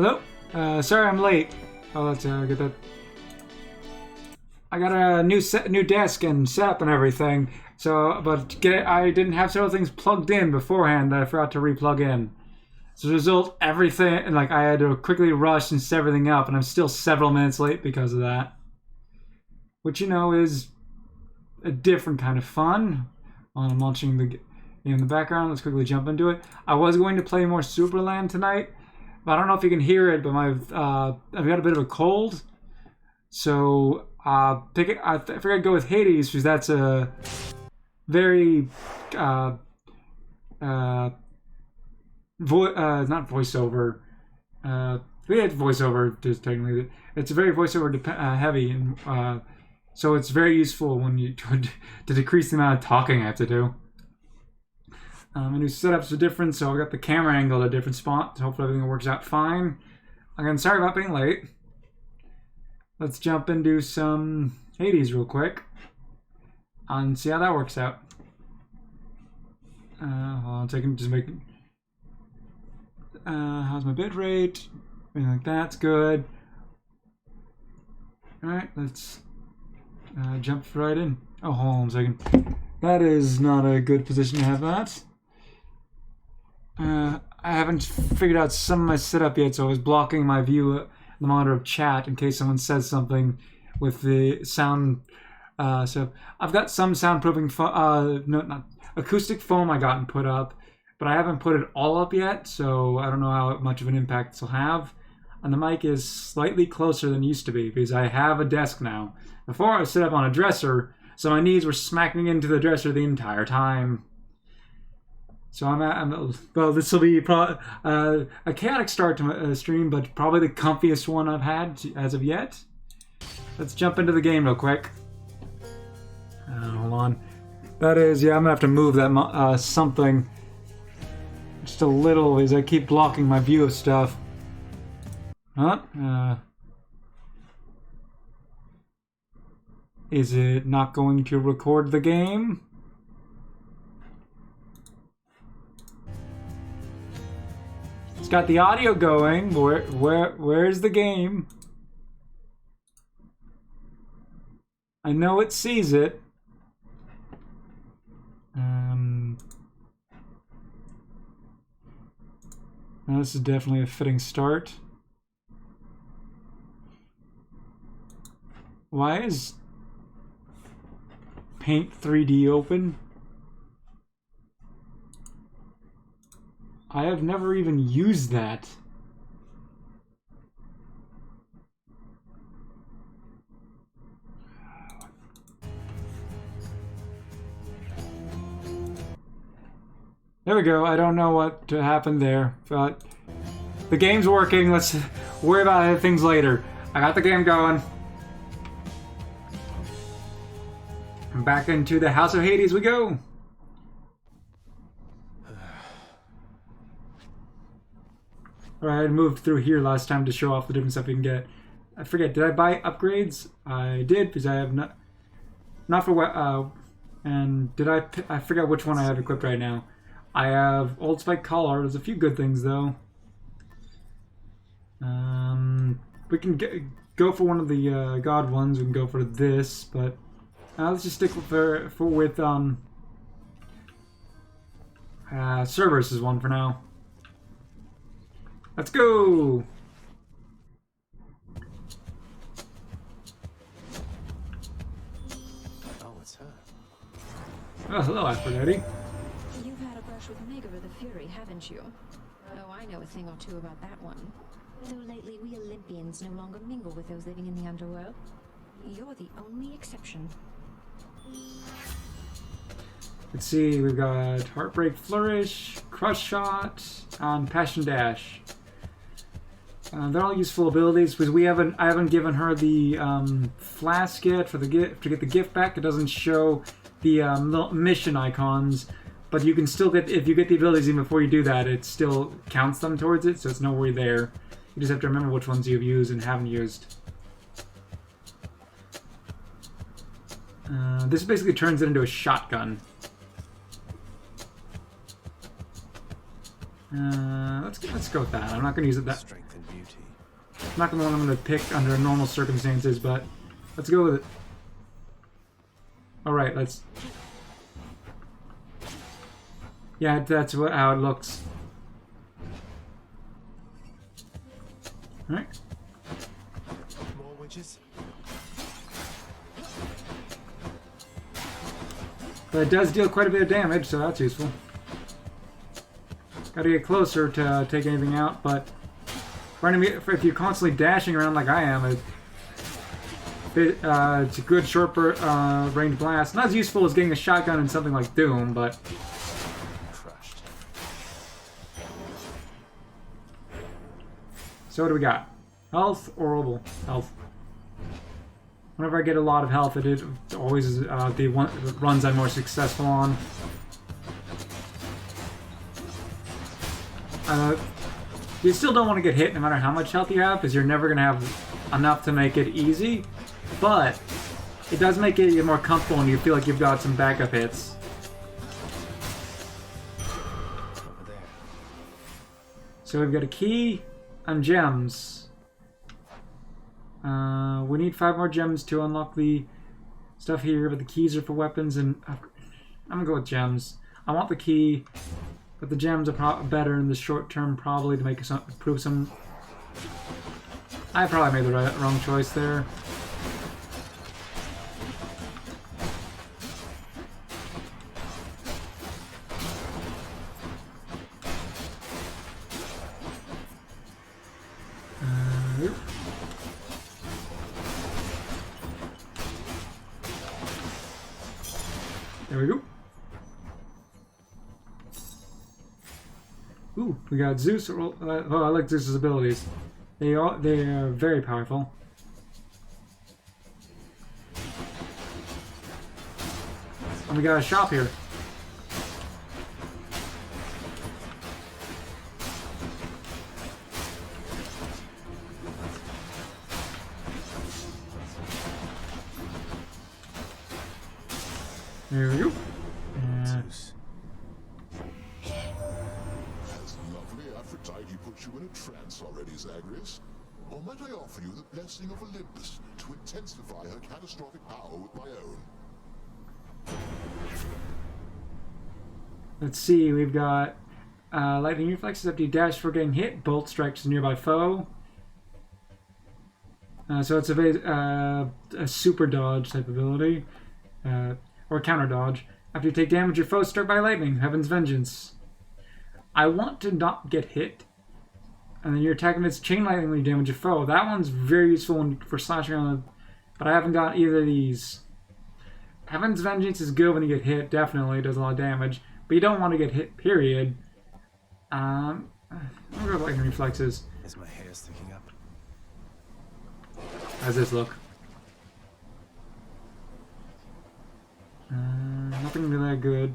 Hello? Sorry I'm late. Oh, let's get that. I got a new desk and setup and everything. So, but I didn't have several things plugged in beforehand that I forgot to re-plug in. So as a result, everything, like I had to quickly rush and set everything up, and I'm still several minutes late because of that. Which, you know, is a different kind of fun. While I'm launching the game in the background, let's quickly jump into it. I was going to play more Superland tonight, but I don't know if you can hear it, but I've got a bit of a cold. So, I figured I'd go with Hades, because that's a very, not voiceover, we had voiceover, just technically, it's a very voiceover heavy, and so it's very useful when you, to decrease the amount of talking I have to do. My new setups are different, so I've got the camera angle at a different spot, so hopefully everything works out fine. Again, sorry about being late. Let's jump into some Hades real quick and see how that works out. Hold on a second, just making. How's my bit rate? Anything like that's good. Alright, let's jump right in. Oh, hold on a second. That is not a good position to have that. I haven't figured out some of my setup yet, so I was blocking my view, the monitor of chat, in case someone says something with the sound. So I've got some soundproofing, acoustic foam I got and put up, but I haven't put it all up yet, so I don't know how much of an impact this will have. And the mic is slightly closer than it used to be, because I have a desk now. Before I was set up on a dresser, so my knees were smacking into the dresser the entire time. So well, this will be a chaotic start to my stream, but probably the comfiest one I've had as of yet. Let's jump into the game real quick. Hold on. That is, yeah, I'm gonna have to move that something just a little, as I keep blocking my view of stuff. Huh? Is it not going to record the game? It's got the audio going. Where's the game? I know it sees it. Now this is definitely a fitting start. Why is Paint 3D open? I have never even used that. There we go. I don't know what happened there, but the game's working. Let's worry about other things later. I got the game going. And back into the House of Hades we go. I had moved through here last time to show off the different stuff you can get. I forget, did I buy upgrades? I did, because I have not for what, and did I forget which one I have equipped right now. I have Old Spike Collar. There's a few good things though. We can go for one of the god ones. We can go for this, but let's just stick with Cerberus is one for now. Let's go. Oh, it's her. Oh, hello, Aphrodite. You've had a brush with Megara the Fury, haven't you? Oh, I know a thing or two about that one. Though lately we Olympians no longer mingle with those living in the underworld. You're the only exception. Let's see, we've got Heartbreak Flourish, Crush Shot, and Passion Dash. They're all useful abilities, because I haven't given her the flask yet for the gift to get the gift back. It doesn't show the mission icons, but you can still get, if you get the abilities even before you do that, it still counts them towards it, so it's no worry there. You just have to remember which ones you've used and haven't used. This basically turns it into a shotgun. Let's go with that. I'm not gonna use it that. Strength and beauty. Not the one I'm gonna pick under normal circumstances, but let's go with it. All right, let's. Yeah, that's how it looks. All right. More witches? But it does deal quite a bit of damage, so that's useful. Gotta get closer to take anything out, but if you're constantly dashing around like I am, it's a good short range blast. Not as useful as getting a shotgun in something like Doom, but... Crushed. So what do we got? Health, horrible health. Whenever I get a lot of health, it is always the runs I'm more successful on. You still don't want to get hit no matter how much health you have, because you're never going to have enough to make it easy. But it does make it more comfortable and you feel like you've got some backup hits. Over there. So we've got a key and gems. We need 5 more gems to unlock the stuff here, but the keys are for weapons, and I'm gonna go with gems. I want the key, but the gems are better in the short term, probably to make prove some. I probably made the wrong choice there. There we go. Ooh, we got Zeus. Oh, I like Zeus's abilities. They are very powerful. And we got a shop here. There we go. Zeus. Has lovely Aphrodite put you in a trance already, Zagreus? Or might I offer you the blessing of Olympus to intensify her catastrophic power with my own? Let's see, we've got lightning reflexes after you dash for getting hit, bolt strikes a nearby foe. So it's a super dodge type ability. Or counter dodge. After you take damage, your foe struck by lightning. Heaven's Vengeance. I want to not get hit. And then your attack emits chain lightning when you damage a foe. That one's very useful for slashing on, but I haven't got either of these. Heaven's Vengeance is good when you get hit, definitely. It does a lot of damage. But you don't want to get hit, period. I'm gonna go with lightning reflexes. Is my hair sticking up? How's this look? Nothing really that good.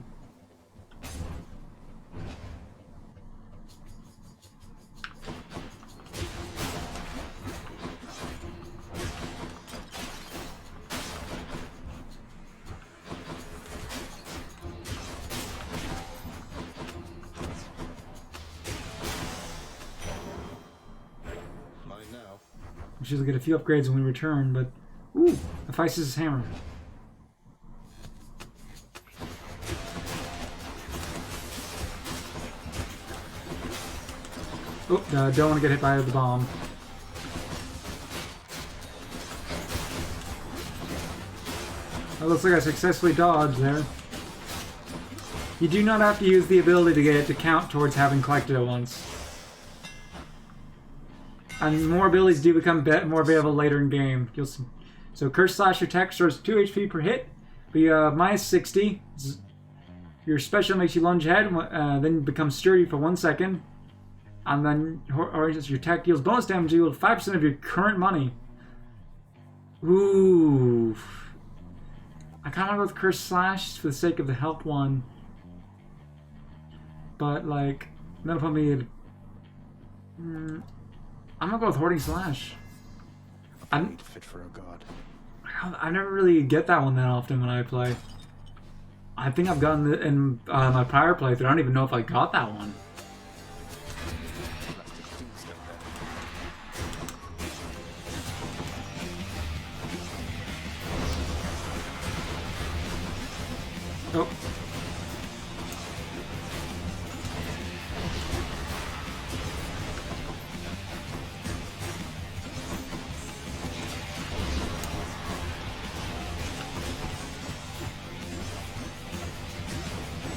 Mine now. We should get a few upgrades when we return, but... Ooh! Hephaestus' hammer. Oh, don't want to get hit by the bomb. That looks like I successfully dodged there. You do not have to use the ability to get it to count towards having collected it once. And more abilities do become more available later in game. You'll see. So Curse Slash attack restores 2 HP per hit, but you minus 60. Your special makes you lunge ahead, then become sturdy for 1 second. And then your attack deals bonus damage equal to 5% of your current money. Ooh. I kind of go with Curse Slash for the sake of the health one. But, like, that'll put me in... I'm gonna go with Hoarding Slash. I'm Fit for a god. I never really get that one that often when I play. I think I've gotten it in my prior playthrough. I don't even know if I got that one.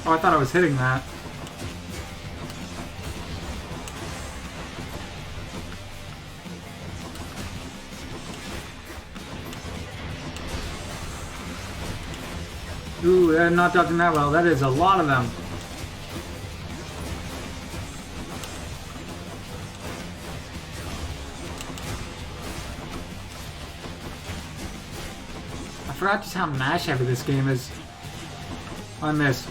Oh, I thought I was hitting that. Ooh, they're not dodging that well. That is a lot of them. I forgot just how mash heavy this game is. I missed.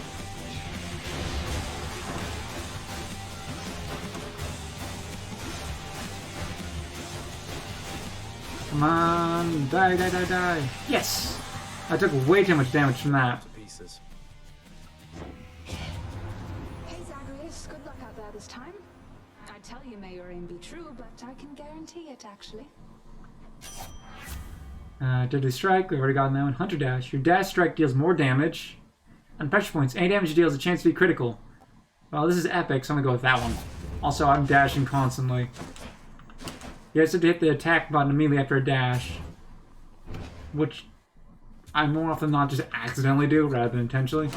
Come on, die, die, die, die. Yes! I took way too much damage from that. To pieces. Hey Zagreus, good luck out there this time. I tell you may your aim be true, but I can guarantee it actually. Deadly Strike, we've already gotten that one. Hunter Dash. Your dash strike deals more damage. And pressure points. Any damage you deal has a chance to be critical. Well, this is epic, so I'm gonna go with that one. Also, I'm dashing constantly. You guys have to hit the attack button immediately after a dash. Which I more often than not just accidentally do rather than intentionally.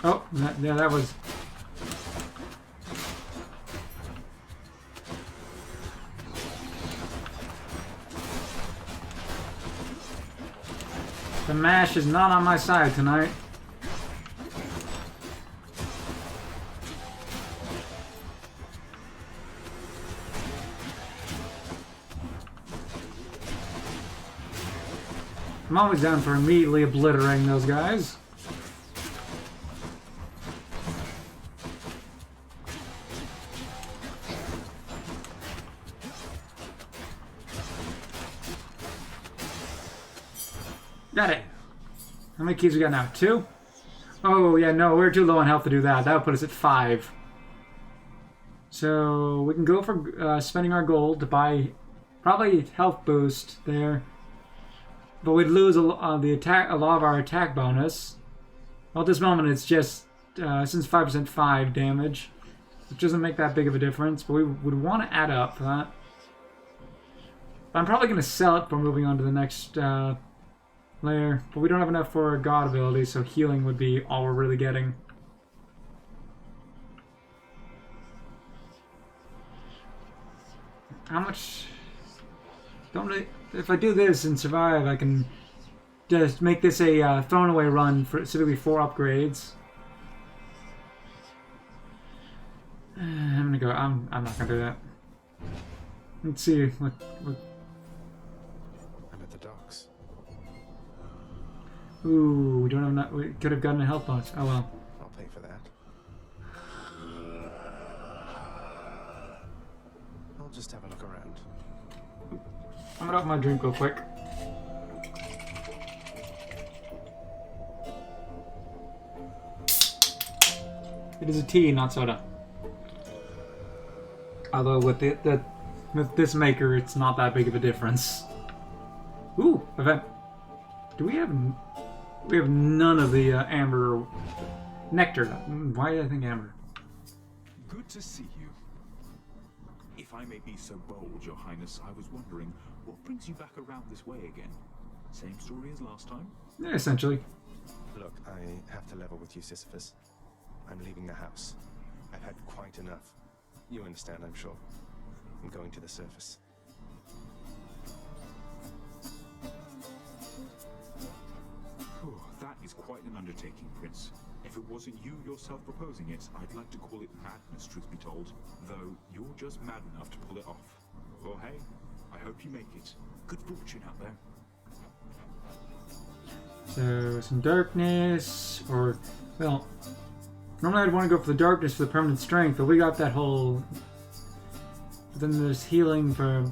Oh, yeah, that was... The mash is not on my side tonight. I'm always down for immediately obliterating those guys. Got it. How many keys we got now? 2? Oh, yeah, no, we're too low on health to do that. That would put us at 5. So we can go for spending our gold to buy probably health boost there. But we'd lose a lot of our attack bonus. Well, at this moment, it's just since 5% 5 damage, which doesn't make that big of a difference. But we would want to add up for that. But I'm probably going to sell it before moving on to the next layer. But we don't have enough for God ability, so healing would be all we're really getting. How much? Don't really. If I do this and survive, I can just make this a thrown away run for specifically 4 upgrades. I'm gonna go. I'm not gonna do that. Let's see what. I'm at the docks. Ooh, we don't have enough. We could have gotten a health bonus. Oh well. I'll pay for that. I'll just have a look around. I'm gonna open my drink real quick. It is a tea, not soda. Although with with this maker, it's not that big of a difference. Ooh, event. Do we have? We have none of the amber nectar. Why did I think amber? Good to see you. If I may be so bold, Your Highness, I was wondering, what brings you back around this way again? Same story as last time? Yeah, essentially. Look, I have to level with you, Sisyphus. I'm leaving the house. I've had quite enough. You understand, I'm sure. I'm going to the surface. Oh, that is quite an undertaking, Prince. If it wasn't you yourself proposing it, I'd like to call it madness, truth be told. Though you're just mad enough to pull it off. Well, hey, I hope you make it. Good fortune out there. So, some darkness, or, well, normally I'd want to go for the darkness for the permanent strength, but we got that whole, but then there's healing for,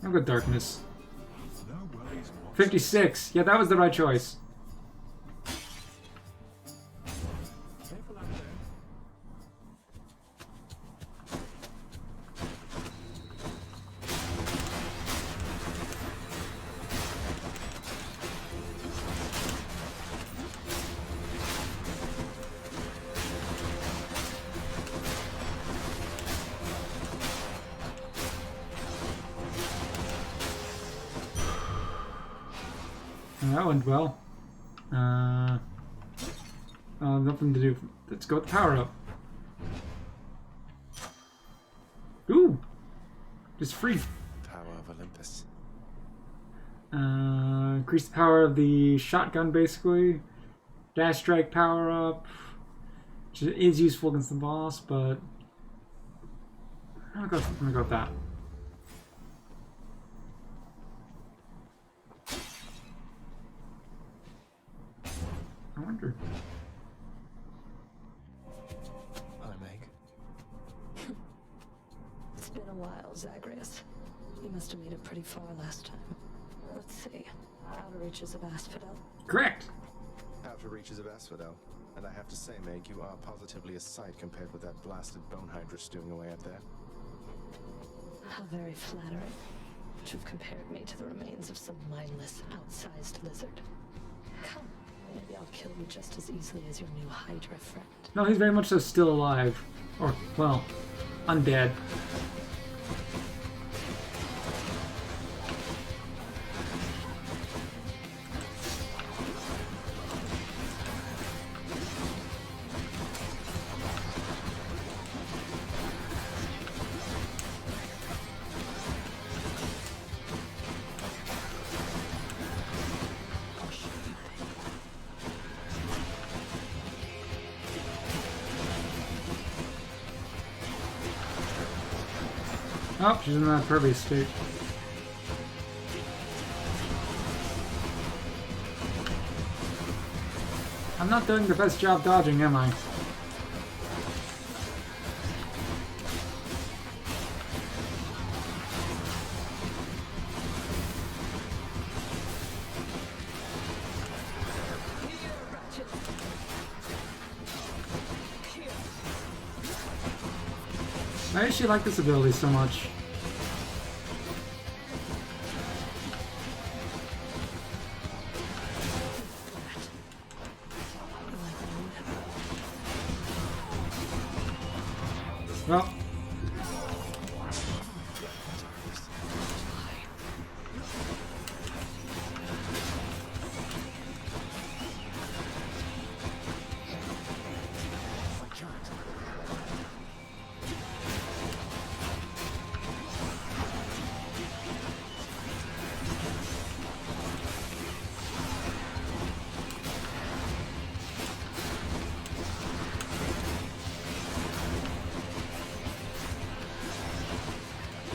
I'll go darkness. No worries, Watson. 56, yeah, that was the right choice. Careful out there. That went well. Nothing to do. Let's go with the power up. Ooh! Just free. Power of Olympus. Increase the power of the shotgun, basically. Dash strike power up. Which is useful against the boss, but I'm gonna go with that. I wonder. Hi, Meg. It's been a while, Zagreus. You must have made it pretty far last time. Let's see. Outer reaches of Asphodel. Correct. Outer reaches of Asphodel. And I have to say, Meg, you are positively a sight compared with that blasted bone Hydra stewing away up there. How very flattering. To have compared me to the remains of some mindless, outsized lizard. Come, maybe I'll kill you just as easily as your new Hydra friend. No, he's very much so still alive. Or, well, undead. Oh, she's in that pervious state. I'm not doing the best job dodging, am I? Why does she like this ability so much? Well.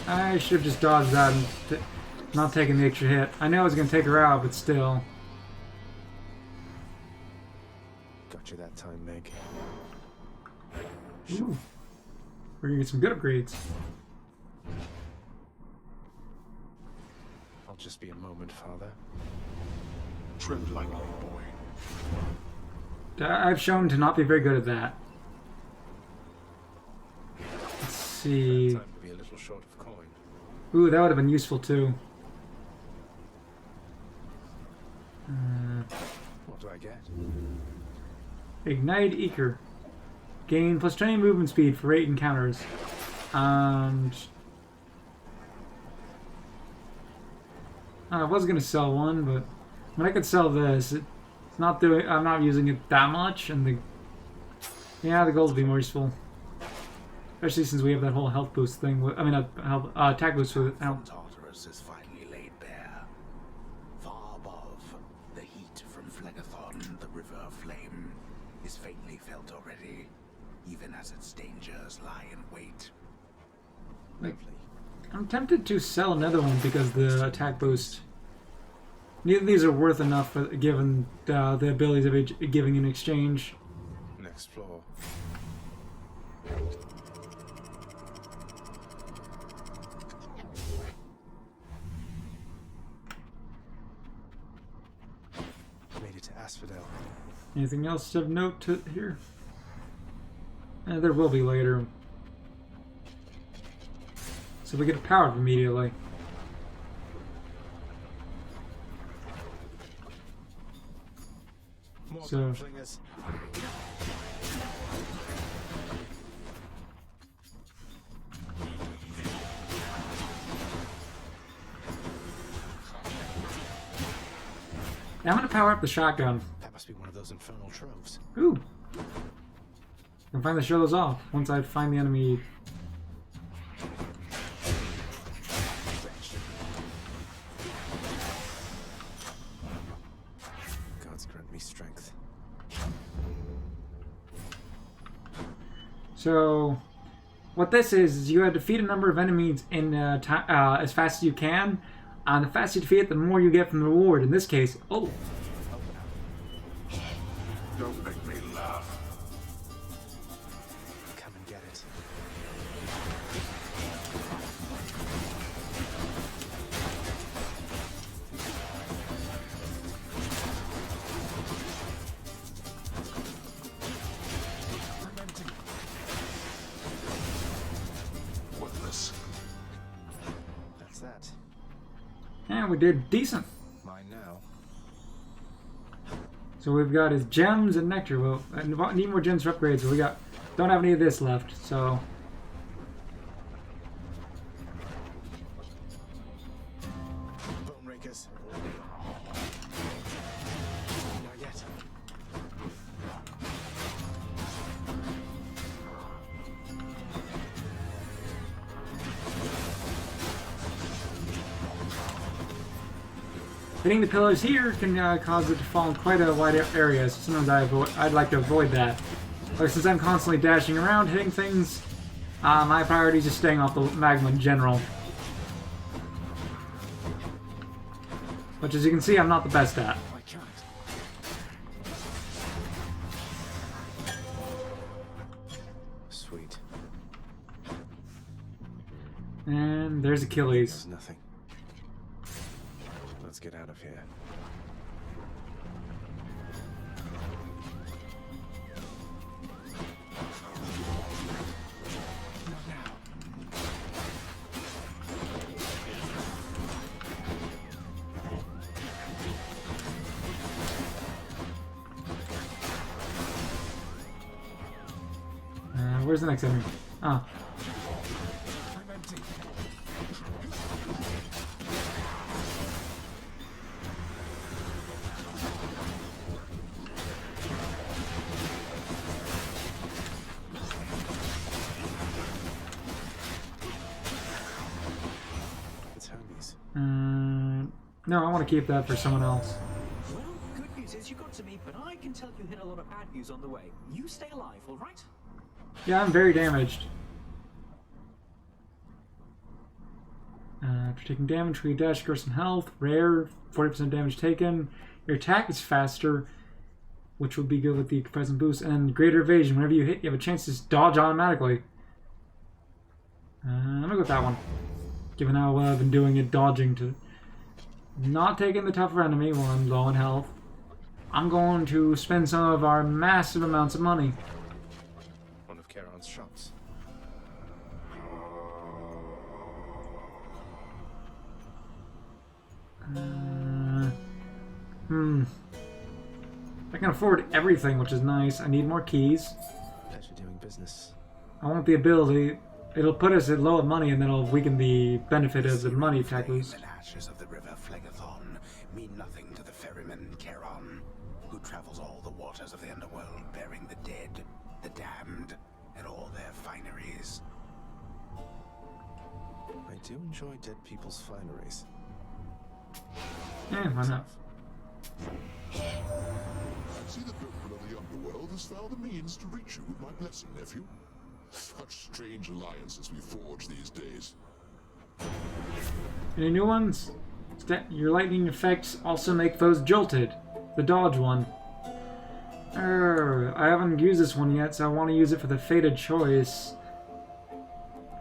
I should have just dodged that and not taken the extra hit. I know I was going to take her out, but still. Got you that time, Meg. Ooh. We're going to get some good upgrades. I'll just be a moment, Father. Tread lightly, boy. I've shown to not be very good at that. Let's see. That time would be a little short of coin. Ooh, that would have been useful too. What do I get? Ignite Eaker. Gain plus 20 movement speed for 8 encounters. And I was gonna sell one, but when I could sell this, it's not doing. I'm not using it that much, and the gold would be more useful, especially since we have that whole health boost thing. I mean, health attack boost with health. Tartarus is finally laid bare. Far above, the heat from Phlegethon, the river of flame, is faintly felt already, even as its dangers lie in wait. Like, I'm tempted to sell another one because the attack boost. Neither of these are worth enough, given the abilities of each giving in exchange. Next floor. Made it to Asphodel. Anything else of note to here? There will be later. So we get it powered immediately. More So- flingers. Yeah, I'm gonna power up the shotgun. That must be one of those infernal troves. Ooh. I can finally show those off once I find the enemy. Gods grant me strength. So, what this is you have to defeat a number of enemies in as fast as you can. The faster you defeat it, the more you get from the reward. In this case, oh. Don't make me laugh. Come and get it. I'm empty. Worthless. That's that. And we did decent. Mine now. So we've got his gems and nectar. Well, I need more gems for upgrades. So don't have any of this left. So Bone rakers. Not yet. hitting the pillars here can cause it to fall in quite a wide area. So sometimes I'd like to avoid that. But since I'm constantly dashing around, hitting things, my priority is just staying off the magma in general. Which, as you can see, I'm not the best at. I can't. Sweet. And there's Achilles. There's nothing. Let's get out of here. Not now. Where's the next enemy? Ah. I'm empty. It's Hermes. No, I want to keep that for someone else. Well, good news is you got to me, but I can tell you hit a lot of bad news on the way. You stay alive, all right? Yeah, I'm very damaged. After taking damage, we dash, grow some health. Rare, 40% damage taken. Your attack is faster, which will be good with the present boost. And greater evasion. Whenever you hit, you have a chance to dodge automatically. I'm gonna go with that one. Given how well I've been doing it, dodging to not taking the tougher enemy while I'm low on health. I'm going to spend some of our massive amounts of money. One of Charon's shops. I can afford everything, which is nice. I need more keys. Pleasure doing business. I want the ability. It'll put us at low of money, and then it'll weaken the benefit of the money attack boost. The ashes of the river Phlegethon mean nothing to the ferryman Charon, who travels all the waters of the underworld bearing the dead, the damned, and all their fineries. I do enjoy dead people's fineries. Yeah, why not? I see the people of the underworld has found a means to reach you with my blessing, nephew. Such strange alliances we forge these days. Any new ones? Your lightning effects also make foes jolted. The dodge one. I haven't used this one yet, so I want to use it for the fated choice.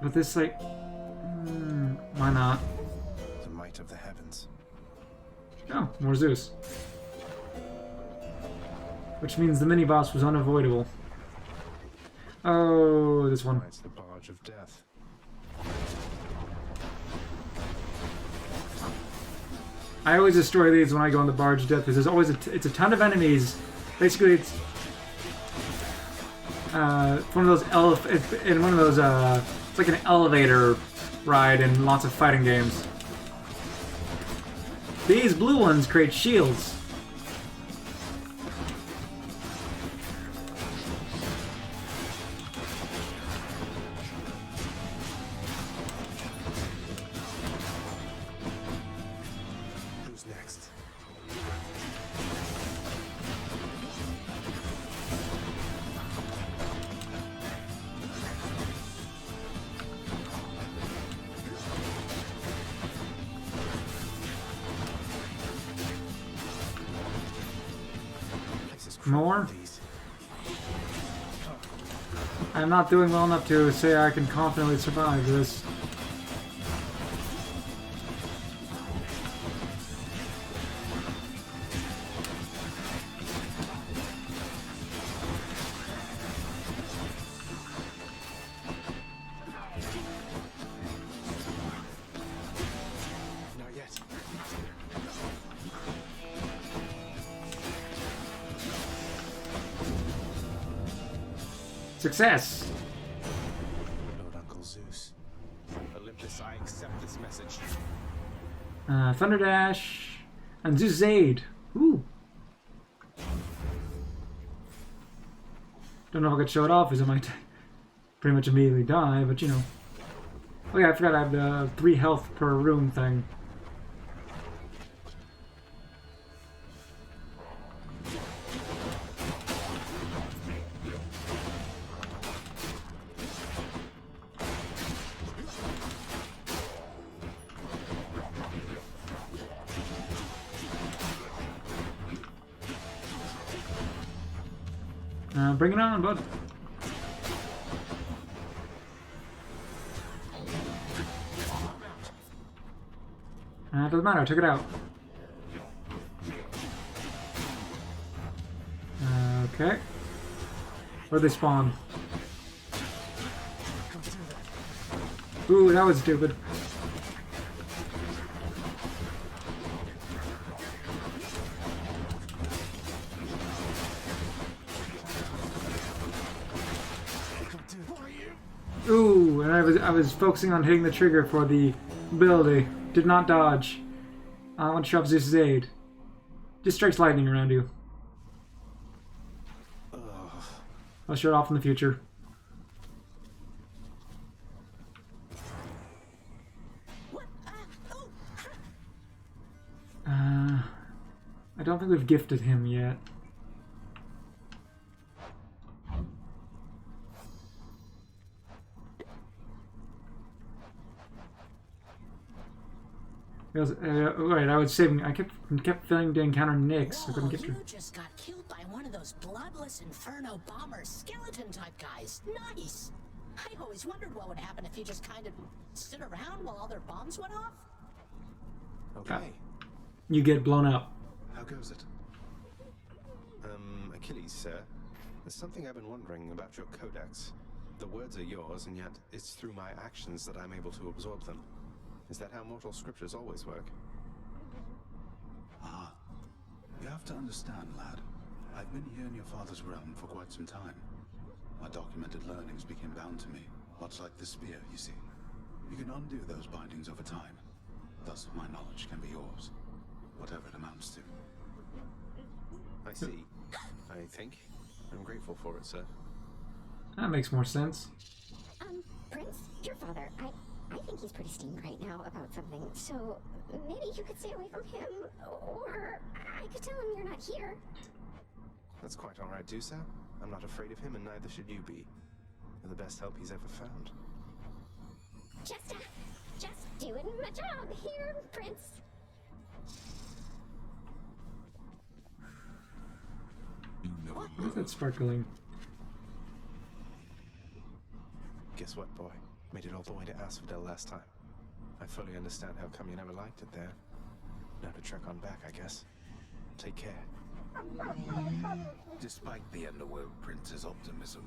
But this, like... why not? The might of the heavens. Oh, more Zeus. Which means the mini-boss was unavoidable. Oh, this one. It's the barge of death. I always destroy these when I go on the barge of death because there's always it's a ton of enemies. Basically, it's one of those it's like an elevator ride in lots of fighting games. These blue ones create shields, next? More? I'm not doing well enough to say I can confidently survive this. Not yet. Success! Lord Uncle Zeus. Olympus, I accept this message. Thunder Dash and Zeus' Aid. Ooh. Don't know if I could show it off, as I might pretty much immediately die, but you know. Oh yeah, I forgot I have the 3 health per room thing. Bring it on, bud. Doesn't matter, I took it out. Okay. Where'd they spawn? Ooh, that was stupid. Ooh, and I was focusing on hitting the trigger for the ability. Did not dodge. I want to show up Zeus' Aid. Just strikes lightning around you. I'll show it off in the future. I don't think we've gifted him yet. Right, I was saving. I kept failing to encounter Nyx. I couldn't get you her. just got killed by one of those bloodless inferno bomber skeleton type guys. Nice. I always wondered what would happen if you just kind of stood around while all their bombs went off. Okay. You get blown up. How goes it? Achilles, sir. There's something I've been wondering about your codex. The words are yours, and yet it's through my actions that I'm able to absorb them. Is that how mortal scriptures always work? Ah. You have to understand, lad. I've been here in your father's realm for quite some time. My documented learnings became bound to me, much like the spear, you see. You can undo those bindings over time. Thus, my knowledge can be yours, whatever it amounts to. I see. I think. I'm grateful for it, sir. That makes more sense. Prince, your father, I think he's pretty steamed right now about something, so maybe you could stay away from him, or I could tell him you're not here. That's quite alright, Dusa. I'm not afraid of him, and neither should you be. You're the best help he's ever found. Just doing my job here, Prince. What's that sparkling? Guess what, boy? Made it all the way to Asphodel last time. I fully understand how come you never liked it there. Now to trek on back, I guess. Take care. Despite the Underworld Prince's optimism,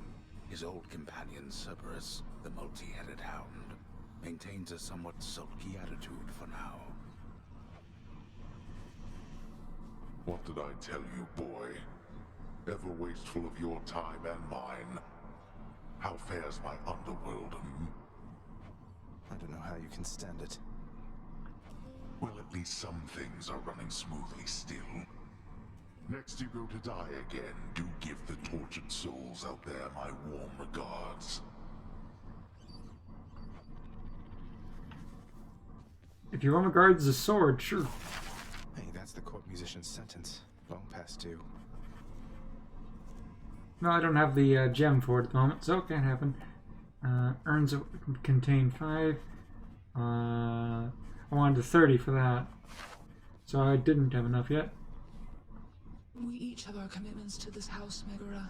his old companion Cerberus, the multi-headed hound, maintains a somewhat sulky attitude for now. What did I tell you, boy? Ever wasteful of your time and mine. How fares my underworld, I don't know how you can stand it. Well, at least some things are running smoothly still. Next you go to die again, do give the tortured souls out there my warm regards. If your warm regards a sword, sure. Hey, That's the court musician's sentence. Long past due. No, I don't have the gem for it at the moment, so it can't happen. Urns contain 5. I wanted 30 for that. So I didn't have enough yet. We each have our commitments to this house, Megara.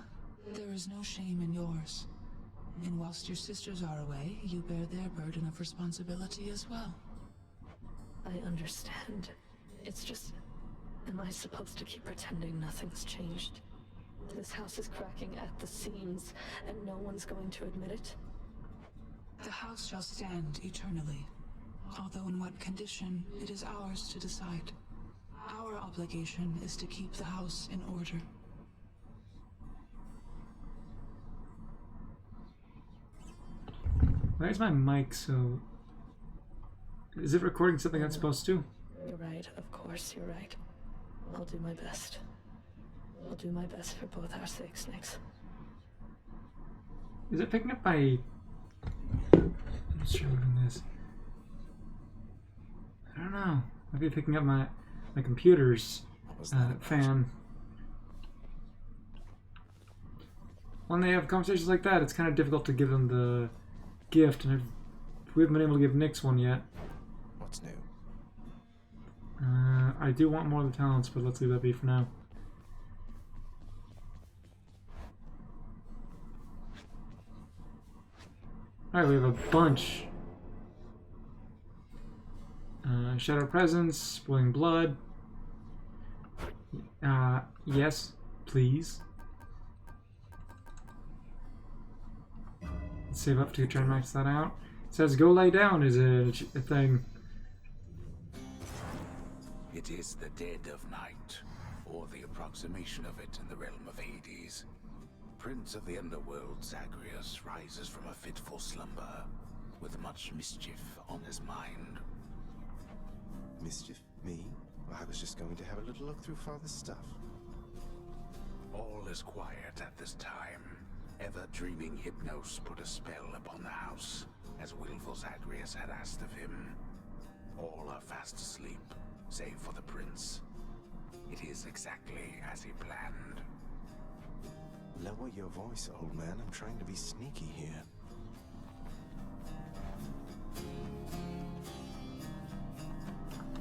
There is no shame in yours. And whilst your sisters are away, you bear their burden of responsibility as well. I understand. It's just... Am I supposed to keep pretending nothing's changed? This house is cracking at the seams, and no one's going to admit it? The house shall stand eternally. Although in what condition, it is ours to decide. Our obligation is to keep the house in order. Why is my mic so... Is it recording something I'm supposed to? You're right, of course you're right. I'll do my best. I'll do my best for both our sakes, Nix. Is it picking up my... I'm not sure what it is. I don't know. Maybe picking up my computer's fan. When they have conversations like that, it's kind of difficult to give them the gift, and we haven't been able to give Nix one yet. What's new? I do want more of the talents, but let's leave that be for now. Alright, we have a bunch. Shadow Presence, Boiling Blood. Yes, please. Let's save up to try and max that out. It says go lay down is a thing. It is the dead of night, or the approximation of it in the realm of Hades. Prince of the underworld, Zagreus, rises from a fitful slumber, with much mischief on his mind. Mischief? Me? I was just going to have a little look through Father's stuff. All is quiet at this time. Ever-dreaming Hypnos put a spell upon the house, as willful Zagreus had asked of him. All are fast asleep, save for the prince. It is exactly as he planned. Lower your voice, old man. I'm trying to be sneaky here.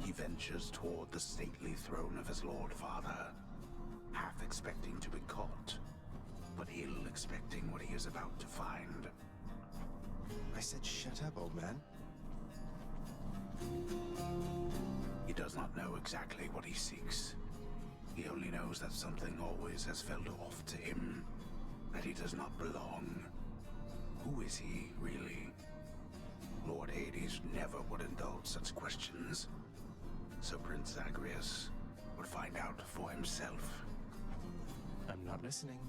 He ventures toward the stately throne of his lord father, half expecting to be caught, but ill expecting what he is about to find. I said shut up, old man. He does not know exactly what he seeks. He only knows that something always has felt off to him, that he does not belong. Who is he, really? Lord Hades never would indulge such questions, so Prince Zagreus would find out for himself. I'm not listening.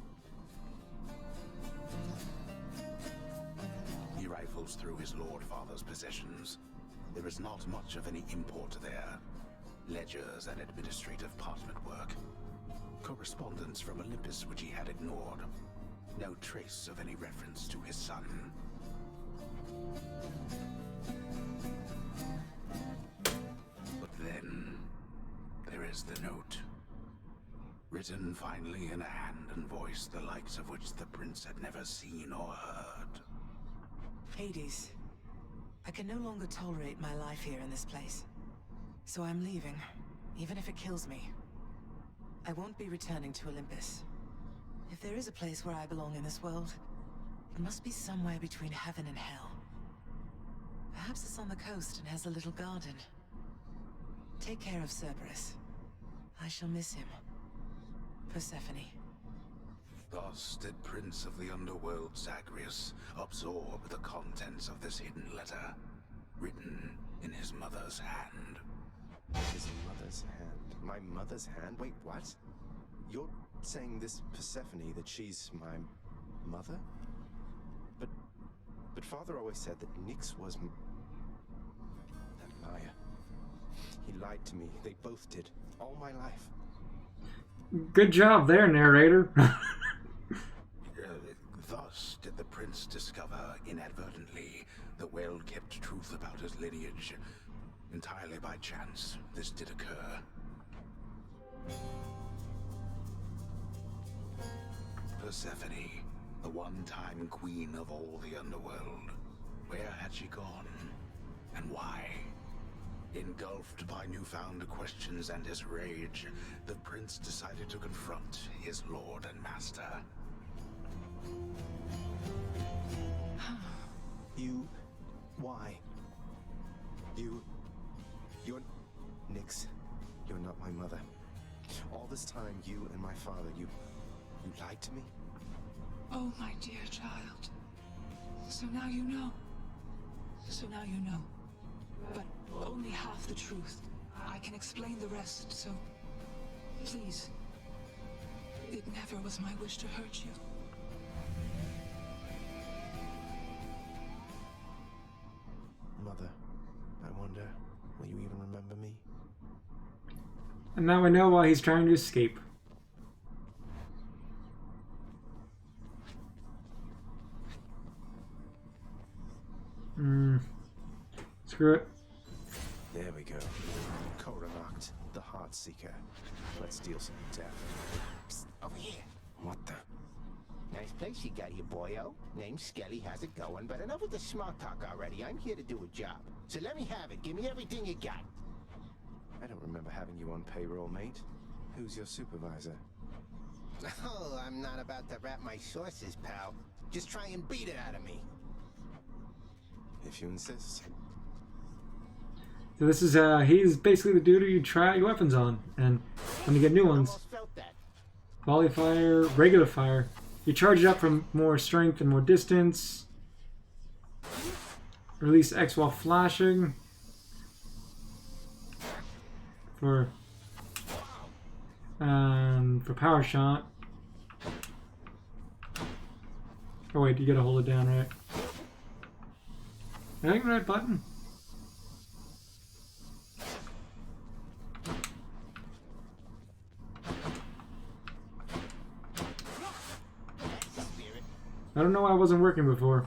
He rifles through his lord father's possessions. There is not much of any import there. Ledgers and administrative parchment work. Correspondence from Olympus which he had ignored. No trace of any reference to his son. But then, there is the note. Written finally in a hand and voice the likes of which the prince had never seen or heard. Hades, I can no longer tolerate my life here in this place. So I'm leaving, even if it kills me. I won't be returning to Olympus. If there is a place where I belong in this world, it must be somewhere between heaven and hell. Perhaps it's on the coast and has a little garden. Take care of Cerberus. I shall miss him. Persephone. Thus did Prince of the Underworld Zagreus absorb the contents of this hidden letter, written in his mother's hand. His mother's hand? My mother's hand? Wait, what? You're saying this Persephone, that she's my mother? But Father always said that Nyx was that liar. He lied to me. They both did. All my life. Good job there, narrator. Thus did the prince discover inadvertently the well-kept truth about his lineage. Entirely by chance, this did occur. Persephone, the one-time queen of all the underworld. Where had she gone? And why? Engulfed by newfound questions and his rage, the prince decided to confront his lord and master. You... why? You're... Nix, you're not my mother. All this time, you and my father, you lied to me? Oh, my dear child. So now you know. So now you know. But only half the truth. I can explain the rest, so... please. It never was my wish to hurt you. Mother, I wonder, will you even remember me? And now I know why he's trying to escape. Screw it. There we go. Cora locked, the Heart Seeker. Let's deal some death. Psst, over here. What the? Nice place you got here, boyo. Name's Skelly, how's it going? But enough with the small talk already. I'm here to do a job. So let me have it. Give me everything you got. I don't remember having you on payroll, mate. Who's your supervisor? Oh, I'm not about to wrap my sources, pal. Just try and beat it out of me. If you insist. So this is, he's basically the dude you try your weapons on, and when you get new ones. Volley fire, regular fire. You charge it up for more strength and more distance. Release X while flashing. For power shot. Oh wait, you gotta hold it down, right? I think the right button. I don't know why it wasn't working before.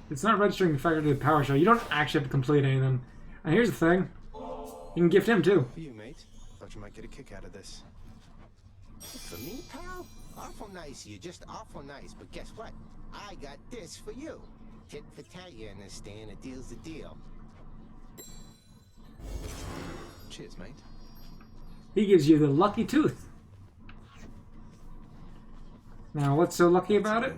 It's not registering the fact that I did power shot. You don't actually have to complete any of them. And here's the thing. You can gift him too. For you, mate. Thought you might get a kick out of this. For me, pal? Awful nice of you, just awful nice. But guess what? I got this for you. Tit for tat, you understand? A deal's a deal. Cheers, mate. He gives you the lucky tooth. Now, what's so lucky about it?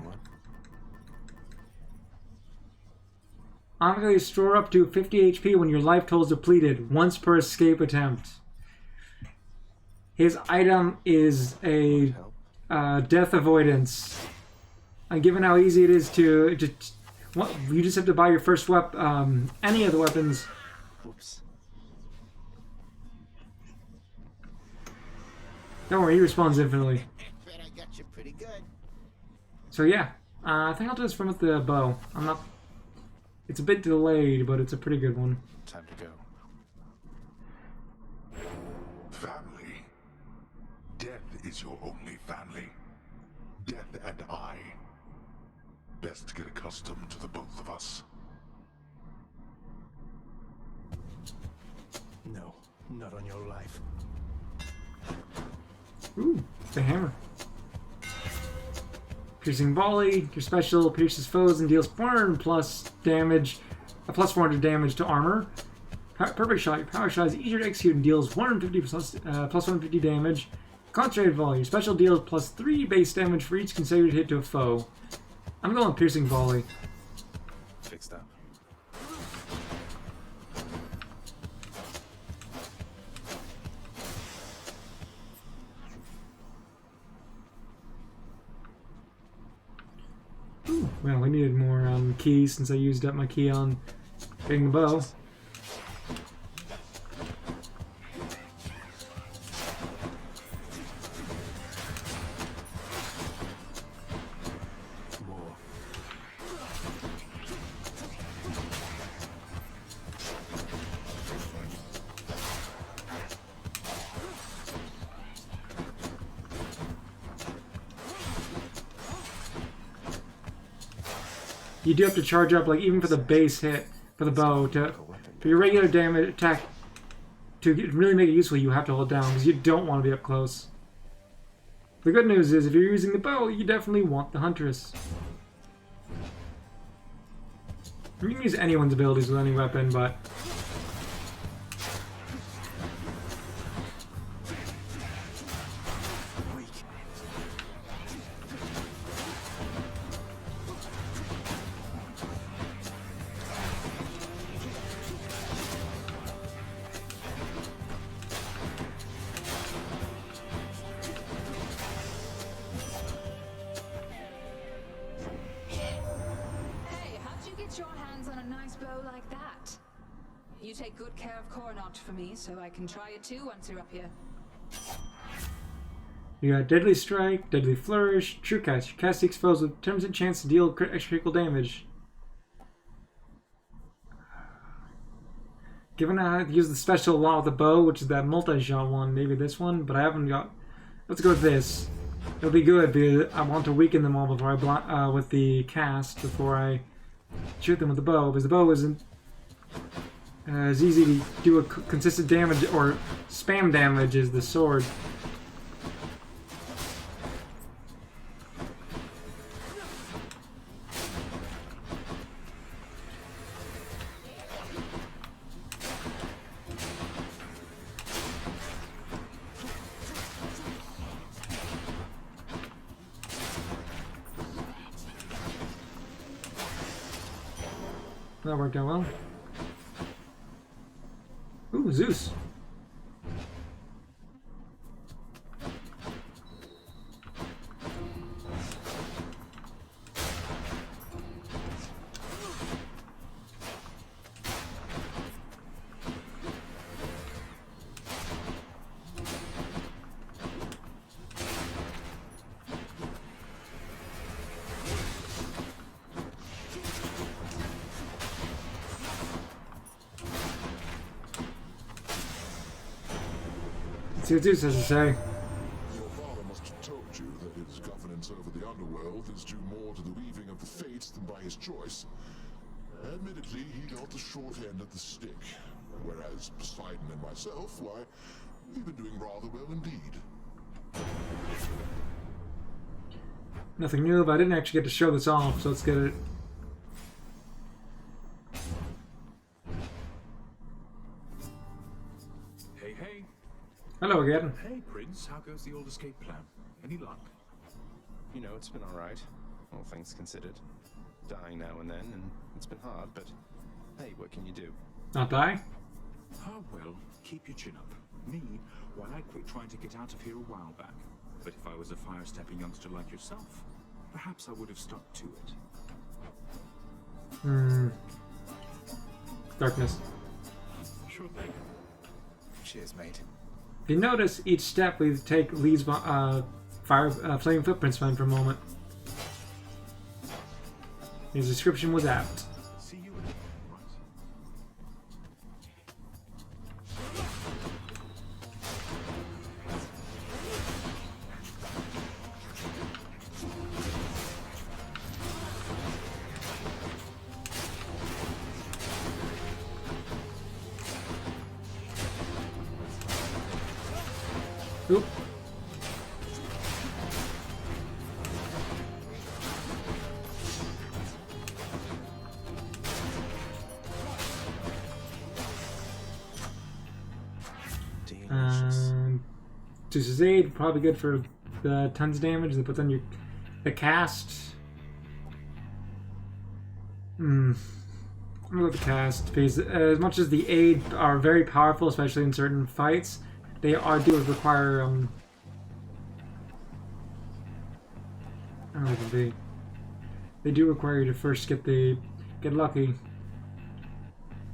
Automatically store up to 50 HP when your life total is depleted, once per escape attempt. His item is a death avoidance. And given how easy it is to just, you just have to buy your first weapon, any of the weapons. Oops. Don't worry, he respawns infinitely. Bet I got you pretty good. So yeah, I think I'll do this from with the bow. I'm not. It's a bit delayed, but it's a pretty good one. Time to go. Family. Death is your only family. Death and I. Best get accustomed to the both of us. No, not on your life. Ooh, it's a hammer. Piercing volley. Your special pierces foes and deals 400 plus damage, plus 400 damage to armor. Perfect shot. Your power shot is easier to execute and deals 150 plus 150 damage. Concentrated volley. Your special deals plus 3 base damage for each consecutive hit to a foe. I'm going with piercing volley. Fixed up. Well, we needed more keys since I used up my key on getting the bow. you do have to charge up, like, even for the base hit for the bow, for your regular damage attack to really make it useful, you have to hold down because you don't want to be up close. The good news is, if you're using the bow, you definitely want the Huntress. You can use anyone's abilities with any weapon, but You take good care of Coronach for me, so I can try it too once you're up here. You got Deadly Strike, Deadly Flourish, True Cast. You cast 6 spells with 10% chance to deal extra critical damage. Given I have to use the special law with the bow, which is that multi-shot one, maybe this one, but I haven't got. Let's go with this. It'll be good because I want to weaken them all before I with the cast before I shoot them with the bow, because the bow isn't as easy to do a consistent damage or spam damage as the sword. That worked out well. Ooh, Zeus. See what Zeus has to say. Your father must have told you that his governance over the underworld is due more to the weaving of the fates than by his choice. Admittedly, he got the short end of the stick, whereas Poseidon and myself, why, we've been doing rather well indeed. Nothing new, but I didn't actually get to show this off, so let's get it. Hey, hey. Hello again. Hey, Prince. How goes the old escape plan? Any luck? You know, it's been alright, all things considered. Dying now and then, and it's been hard, but hey, what can you do? Not die? Oh, well, keep your chin up. Me, why, I quit trying to get out of here a while back. But if I was a fire-stepping youngster like yourself, perhaps I would have stuck to it. Darkness. Sure thing. Cheers, mate. If you notice, each step we take leaves flaming footprints behind for a moment. His description was apt. See you again, right? Oop. Zeus's aid, probably good for the tons of damage that puts on the cast. I'm gonna go with the cast because as much as the aid are very powerful, especially in certain fights, they do require I don't know what it can be. They do require you to first get lucky.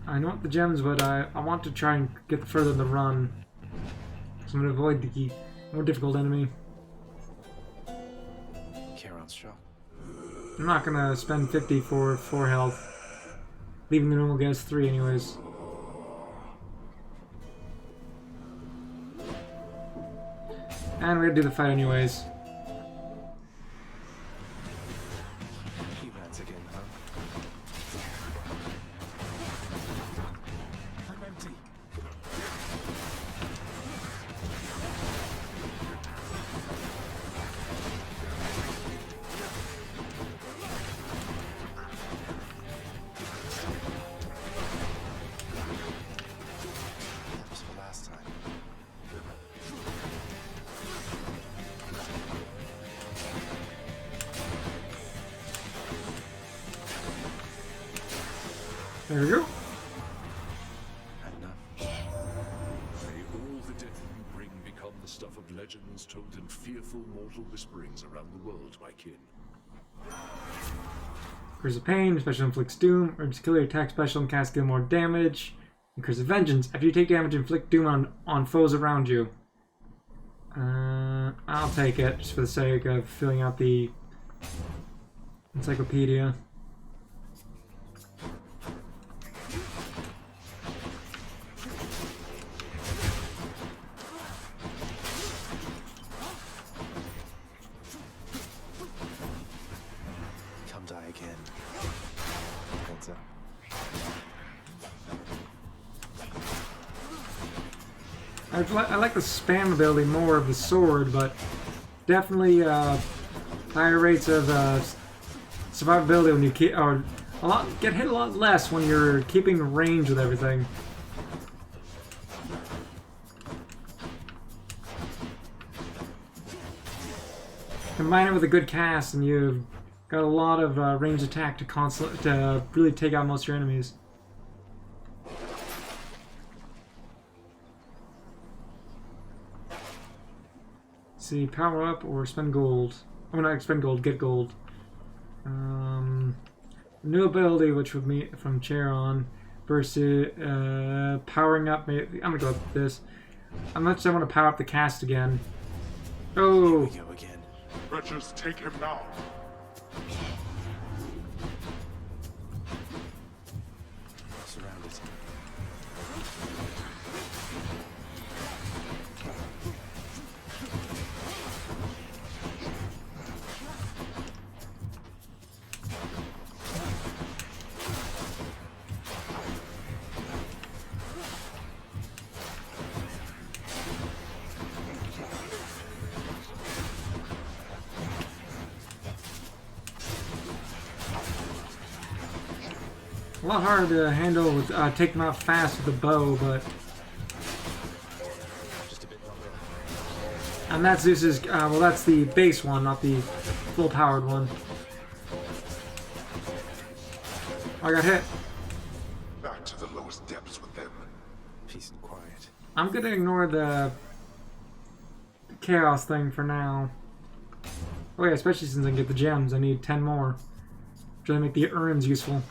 I want the gems, but I want to try and get further in the run. So I'm going to avoid the more difficult enemy. Charon's shop. I'm not going to spend 50 for 4 health. Leaving the normal guys 3 anyways. And we're going to do the fight anyways. He runs again, huh? There we go. Had enough. May all the death you bring become the stuff of legends told in fearful mortal whisperings around the world, my kin. Curse of Pain, special inflicts doom, or just kill your attack special and cast deal more damage. And Curse of Vengeance, after you take damage, inflict doom on foes around you. I'll take it, just for the sake of filling out the encyclopedia. Come die again. Heads up. I like the spam ability more of the sword, but definitely higher rates of survivability when you keep, or get hit a lot less when you're keeping range with everything. Combine it with a good cast, and you've got a lot of ranged attack to really take out most of your enemies. See, power up or spend gold. Oh, not spend gold, get gold. New ability, which would be from Charon, versus powering up. Maybe I'm gonna go with this. How much I want to power up the cast again? Oh, Here we go again. Wretches, take him now. Surrounded. a lot harder to handle with take them out fast with the bow, but. And that's Zeus's. Well, that's the base one, not the full-powered one. I got hit. Back to the lowest depths with them. Peace and quiet. I'm gonna ignore the chaos thing for now. Oh yeah, especially since I can get the gems. I need 10 more. To really make the urns useful.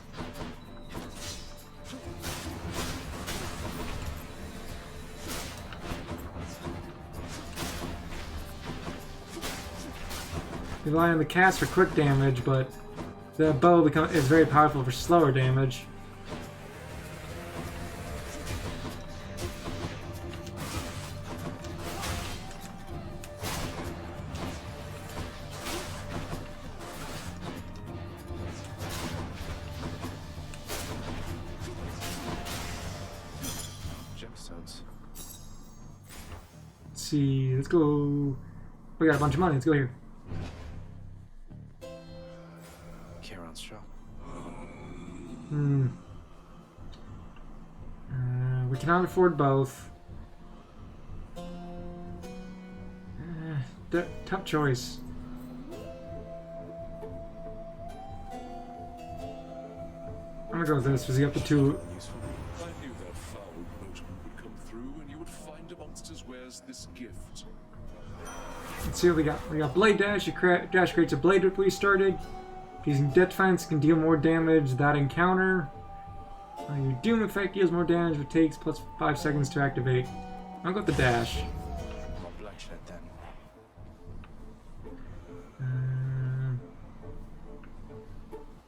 Rely on the cast for quick damage, but the bow is very powerful for slower damage. Gemstones. Let's see, let's go. We got a bunch of money, let's go here. Charon's shop. We cannot afford both. Tough choice. I'm gonna go with this, because he up to 2. I knew that foul boatman would come through and you would find amongst his wares this gift. Let's see what we got. We got Blade Dash. Dash creates a blade whip we started. Using Death Defense can deal more damage that encounter. Your Doom effect deals more damage but takes plus 5 seconds to activate. I'll go with the dash. More bloodshed then.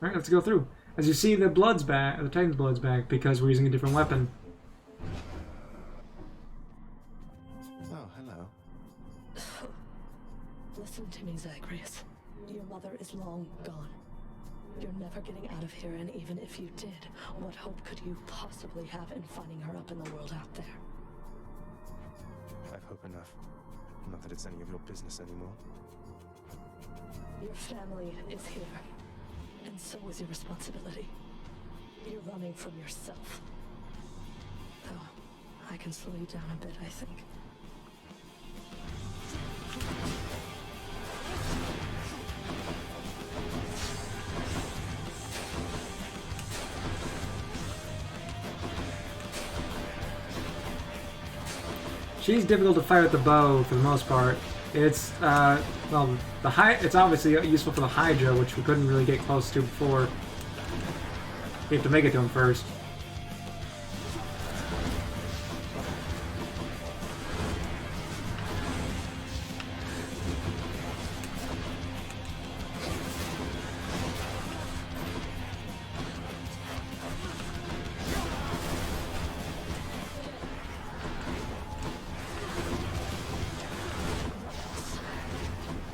Alright, let's go through. As you see, the blood's back, the Titan's blood's back because we're using a different weapon. Oh, hello. Listen to me, Zagreus. Your mother is long gone. You're never getting out of here, and even if you did, what hope could you possibly have in finding her up in the world out there? I've hope enough. Not that it's any of your business anymore. Your family is here, and so is your responsibility. You're running from yourself. Though, I can slow you down a bit, I think. She's difficult to fight with the bow for the most part. It's well, it's obviously useful for the Hydra, which we couldn't really get close to before. We have to make it to him first.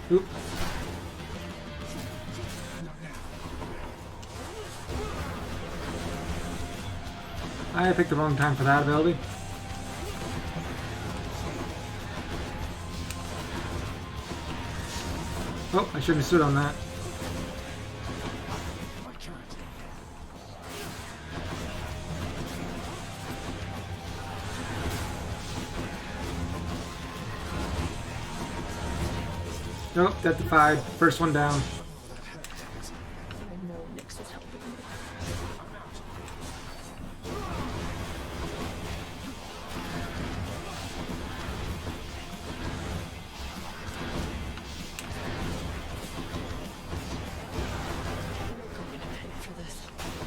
Oop. I picked the wrong time for that ability. Oh, I shouldn't have stood on that. Nope, that defied. First one down.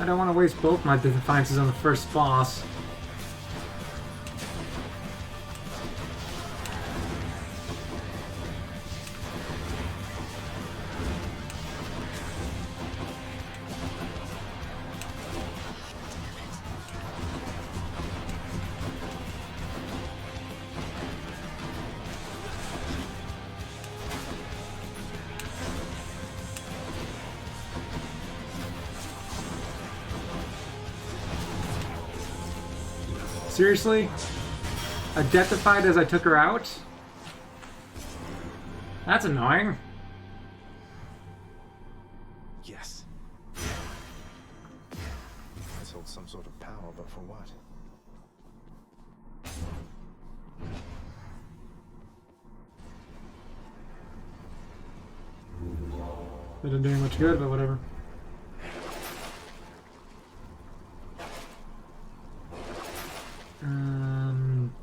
I don't want to waste both my defiances on the first boss. Seriously? A deathified as I took her out? That's annoying. Yes. This holds some sort of power, but for what? Didn't do much good, but whatever.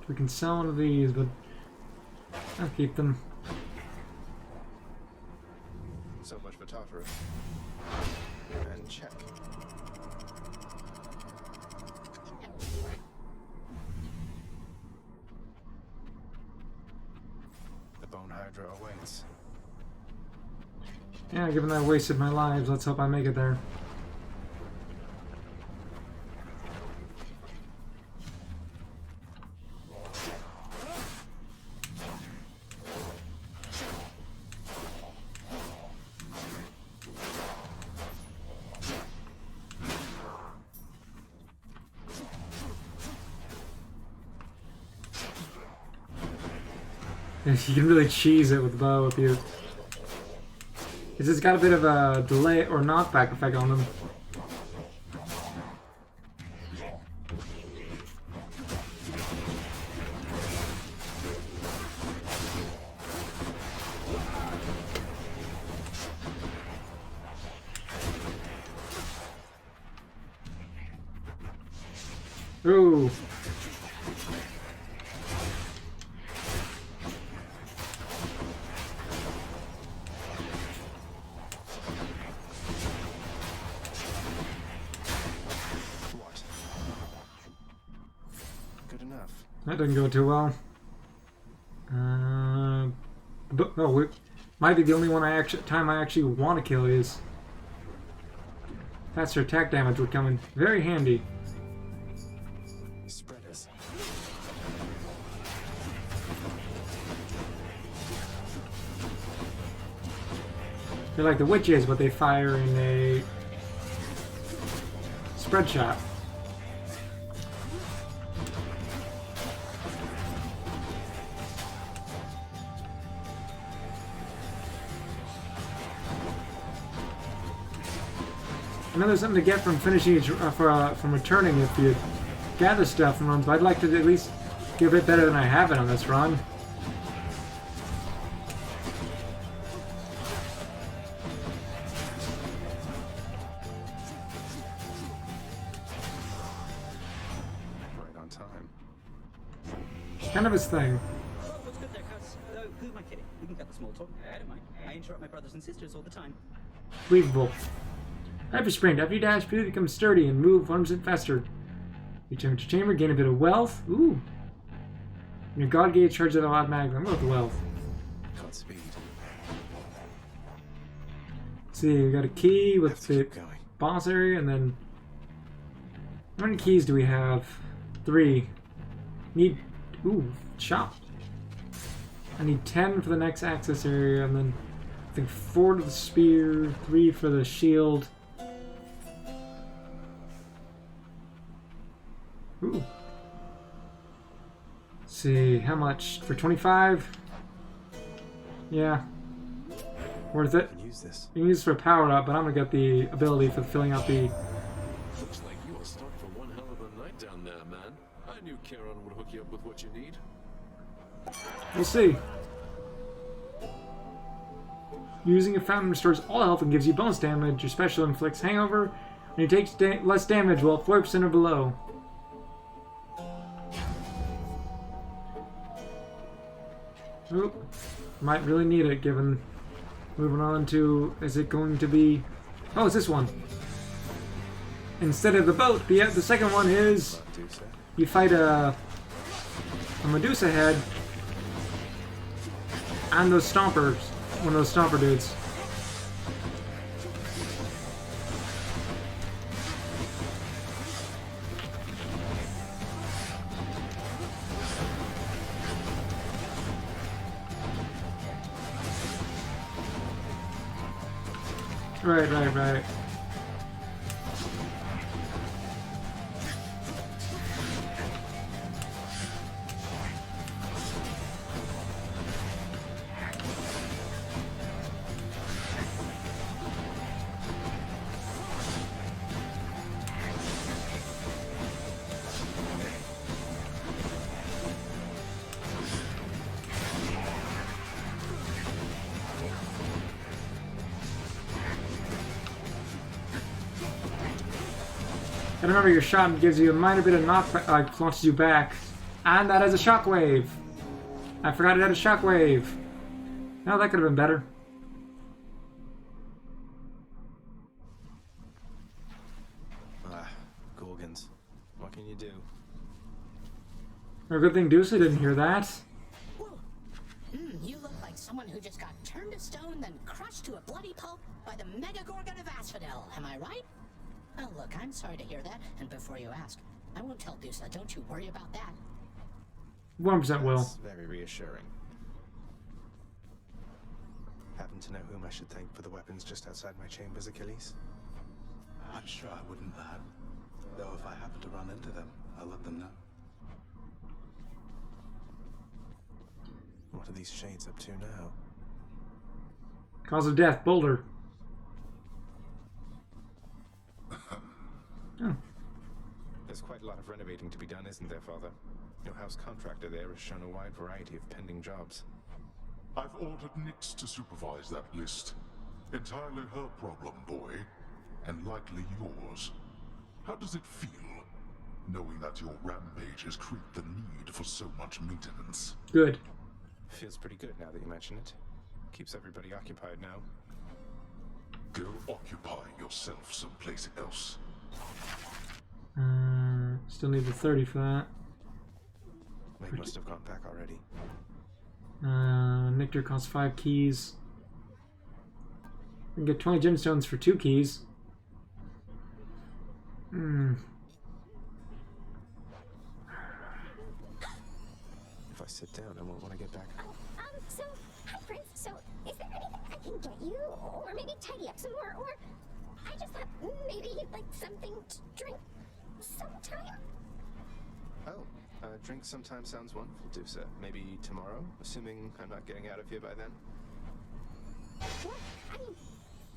We can sell one of these, but I'll keep them. So much for Tartarus. And check. The Bone Hydra awaits. Yeah, given that I wasted my lives, let's hope I make it there. You can really cheese it with the bow if you... Because it's got a bit of a delay or knockback effect on them. Ooh. That didn't go too well. But no, it might be the only one time I actually want to kill is. Faster attack damage would come in very handy. Spreaders. They're like the witches, but they fire in a spread shot. I know there's something to get from finishing from returning if you gather stuff from runs, but I'd like to at least get a bit better than I have it on this run. Right on time. Kind of his thing. Oh, what's good there, cuz? Though, who am I kidding? We can cut the small talk. I don't mind. I interrupt my brothers and sisters all the time. Believable. After sprint, after you dash, please become sturdy and move 1% faster. Return to chamber, gain a bit of wealth. Ooh. And your god gauge charges it automatically. I'm going with the wealth. Godspeed. See, we got a key with the boss area, and then how many keys do we have? 3. Need chop. I need 10 for the next access area, and then I think 4 to the spear, 3 for the shield. Ooh. Let's see, how much for 25? Yeah. Worth it. Use this. You can use this for a power up, but I'm gonna get the ability for filling out the. Looks like you are stuck for one hell of a night down there, man. I knew Charon would hook you up with what you need. We'll see. Using a fountain restores all health and gives you bonus damage. Your special inflicts hangover, and you take less damage while 4% or below. Oop. Might really need it, given. Moving on to, is it going to be... Oh, it's this one. Instead of the boat, the second one is... You fight a Medusa head and those stompers. One of those stomper dudes. Right. And remember, your shot gives you a minor bit of knockback, launches you back. And that has a shockwave. I forgot it had a shockwave. No, that could have been better. Gorgons. What can you do? A good thing Dusa didn't hear that. You look like someone who just got turned to stone, then crushed to a bloody pulp by the Mega Gorgon of Asphodel. Am I right? Oh, look, I'm sorry to hear that. And before you ask, I won't tell Dusa. Don't you worry about that. 1% will. That's very reassuring. Happen to know whom I should thank for the weapons just outside my chambers, Achilles? I'm sure I wouldn't, lad. Though if I happen to run into them, I'll let them know. What are these shades up to now? Cause of death, Boulder. Oh. There's quite a lot of renovating to be done, isn't there, Father? Your house contractor there has shown a wide variety of pending jobs. I've ordered Nyx to supervise that list. Entirely her problem, boy. And likely yours. How does it feel, knowing that your rampages create the need for so much maintenance? Good. Feels pretty good now that you mention it. Keeps everybody occupied now. Go occupy yourself someplace else. Still need the 30 for that. They must have gone back already. Nectar costs 5 keys. We can get 20 gemstones for 2 keys. If I sit down, I won't want to get back. So, hi, Prince. So, is there anything I can get you? Or maybe tidy up some more? Or I just thought maybe you'd like something to drink sometime? Oh, drink sometime sounds wonderful, Dusa. Maybe tomorrow, assuming I'm not getting out of here by then? What? I mean,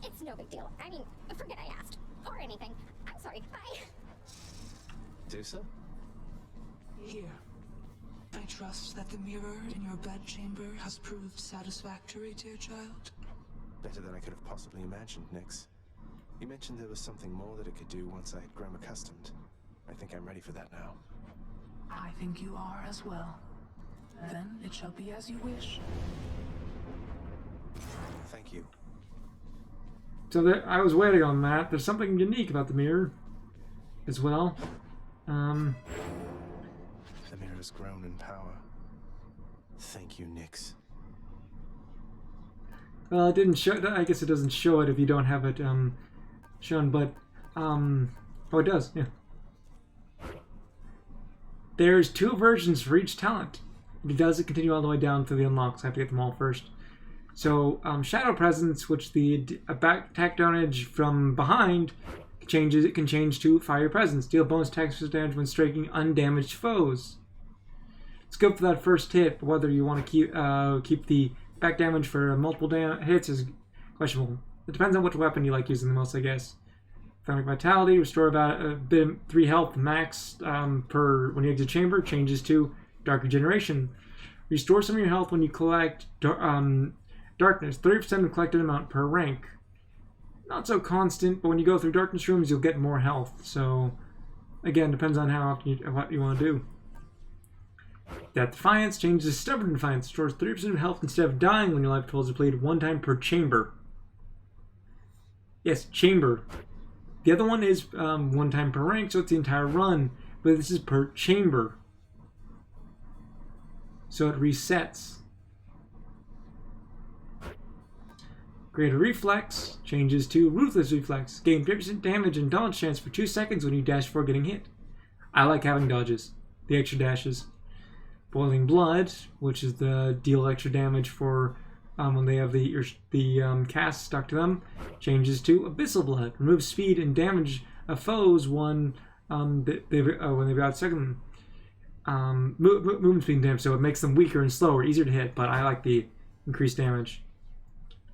it's no big deal. I mean, forget I asked. Or anything. I'm sorry. Bye. Dusa? Here. I trust that the mirror in your bedchamber has proved satisfactory, dear child. Better than I could have possibly imagined, Nyx. You mentioned there was something more that it could do once I had grown accustomed. I think I'm ready for that now. I think you are as well. Then it shall be as you wish. Thank you. So there, I was waiting on that. There's something unique about the mirror as well. The mirror has grown in power. Thank you, Nyx. Well, it didn't show. I guess it doesn't show it if you don't have it shown, but oh, it does. Yeah. There's 2 versions for each talent. It doesn't continue all the way down to the unlocks. I have to get them all first. So Shadow Presence, which the back attack damage from behind changes. It can change to Fire Presence. Deal bonus attack damage when striking undamaged foes. It's good for that first hit, but whether you want to keep the back damage for multiple hits is questionable. It depends on which weapon you like using the most, I guess. Phallic Vitality, restore about a bit of 3 health max per when you exit chamber, changes to Dark Regeneration. Restore some of your health when you collect Darkness, 30% of collected amount per rank. Not so constant, but when you go through Darkness rooms, you'll get more health. So, again, depends on how often what you want to do. That Defiance changes to Stubborn Defiance. Stores 30% of health instead of dying when your life total is depleted 1 time per chamber. Yes, chamber. The other one is 1 time per rank, so it's the entire run. But this is per chamber. So it resets. Greater Reflex changes to Ruthless Reflex. Gain 50% damage and dodge chance for 2 seconds when you dash before getting hit. I like having dodges. The extra dashes. Boiling Blood, which is the deal extra damage for when they have the cast stuck to them, changes to Abyssal Blood. Removes speed and damage of foes when they've got second movement speed and damage, so it makes them weaker and slower, easier to hit. But I like the increased damage.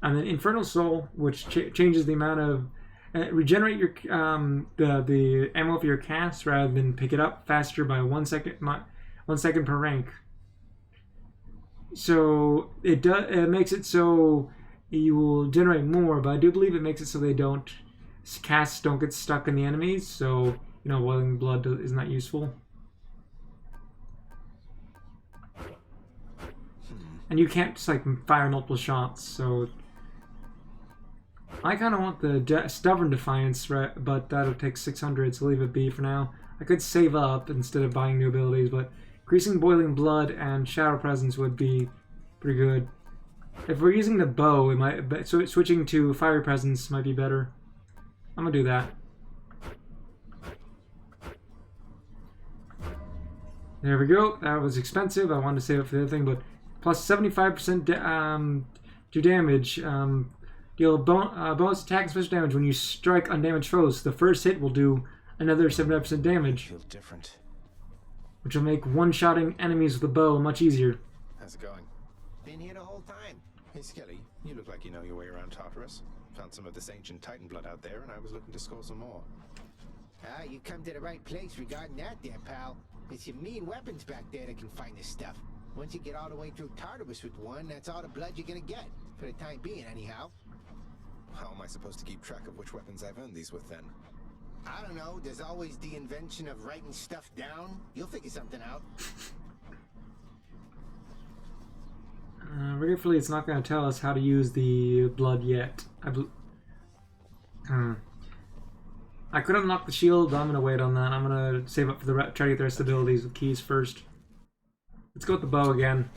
And then Infernal Soul, which changes the amount of regenerate your the ammo for your cast rather than pick it up faster by 1 second. 1 second per rank. So it makes it so you will generate more, but I do believe it makes it so casts don't get stuck in the enemies. So Boiling Blood is not useful. And you can't just fire multiple shots. So I kind of want the Stubborn Defiance, but that'll take 600, so leave it be for now. I could save up instead of buying new abilities, but increasing Boiling Blood and Shadow Presence would be pretty good. If we're using the bow, switching to Fire Presence might be better. I'm gonna do that. There we go. That was expensive. I wanted to save it for the other thing, but plus 75% to damage. Deal bonus attack and special damage when you strike undamaged foes. The first hit will do another 75% damage. Feels different. Which will make one-shotting enemies with a bow much easier. How's it going? Been here the whole time. Hey, Skelly, you look like you know your way around Tartarus. Found some of this ancient Titan blood out there, and I was looking to score some more. Ah, you come to the right place regarding that there, pal. It's your mean weapons back there that can find this stuff. Once you get all the way through Tartarus with one, that's all the blood you're gonna get. For the time being, anyhow. How am I supposed to keep track of which weapons I've earned these with, then? I don't know, there's always the invention of writing stuff down. You'll figure something out. Regretfully, it's not going to tell us how to use the blood yet. I could unlock the shield, but I'm going to wait on that. I'm going to save up for try to get the rest of the abilities with keys first. Let's go with the bow again.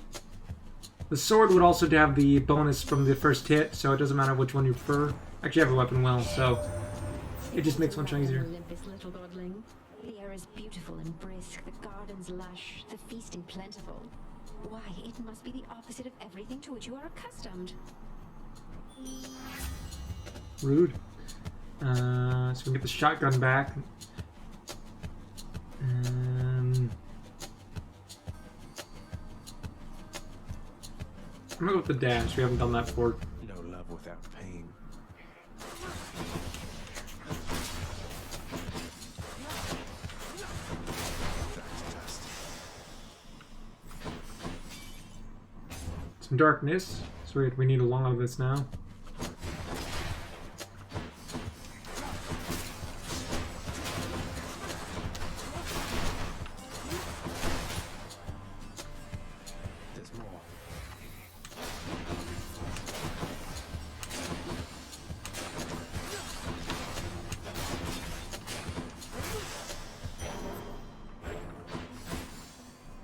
The sword would also have the bonus from the first hit, so it doesn't matter which one you prefer. Actually, I have a weapon well, so it just makes one shot easier. Olympus, little godling. The air is beautiful and brisk, the gardens lush, the feasting plentiful. Why, it must be the opposite of everything to which you are accustomed. Rude. So we can get the shotgun back. I'm gonna go with the dash. We haven't done that before. No love without pain. Some darkness. So we need a lot of this now.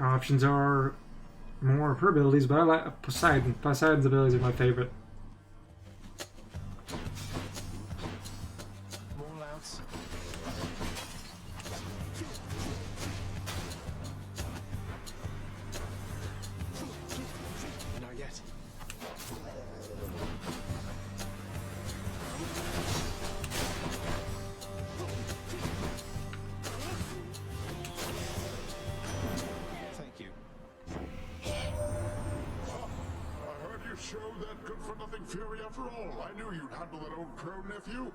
options are more of her abilities, but I like Poseidon. Poseidon's abilities are my favorite. More louds. Not yet. Thank you. I heard you showed that good-for-nothing fury after all. I knew you'd handle that old crone nephew.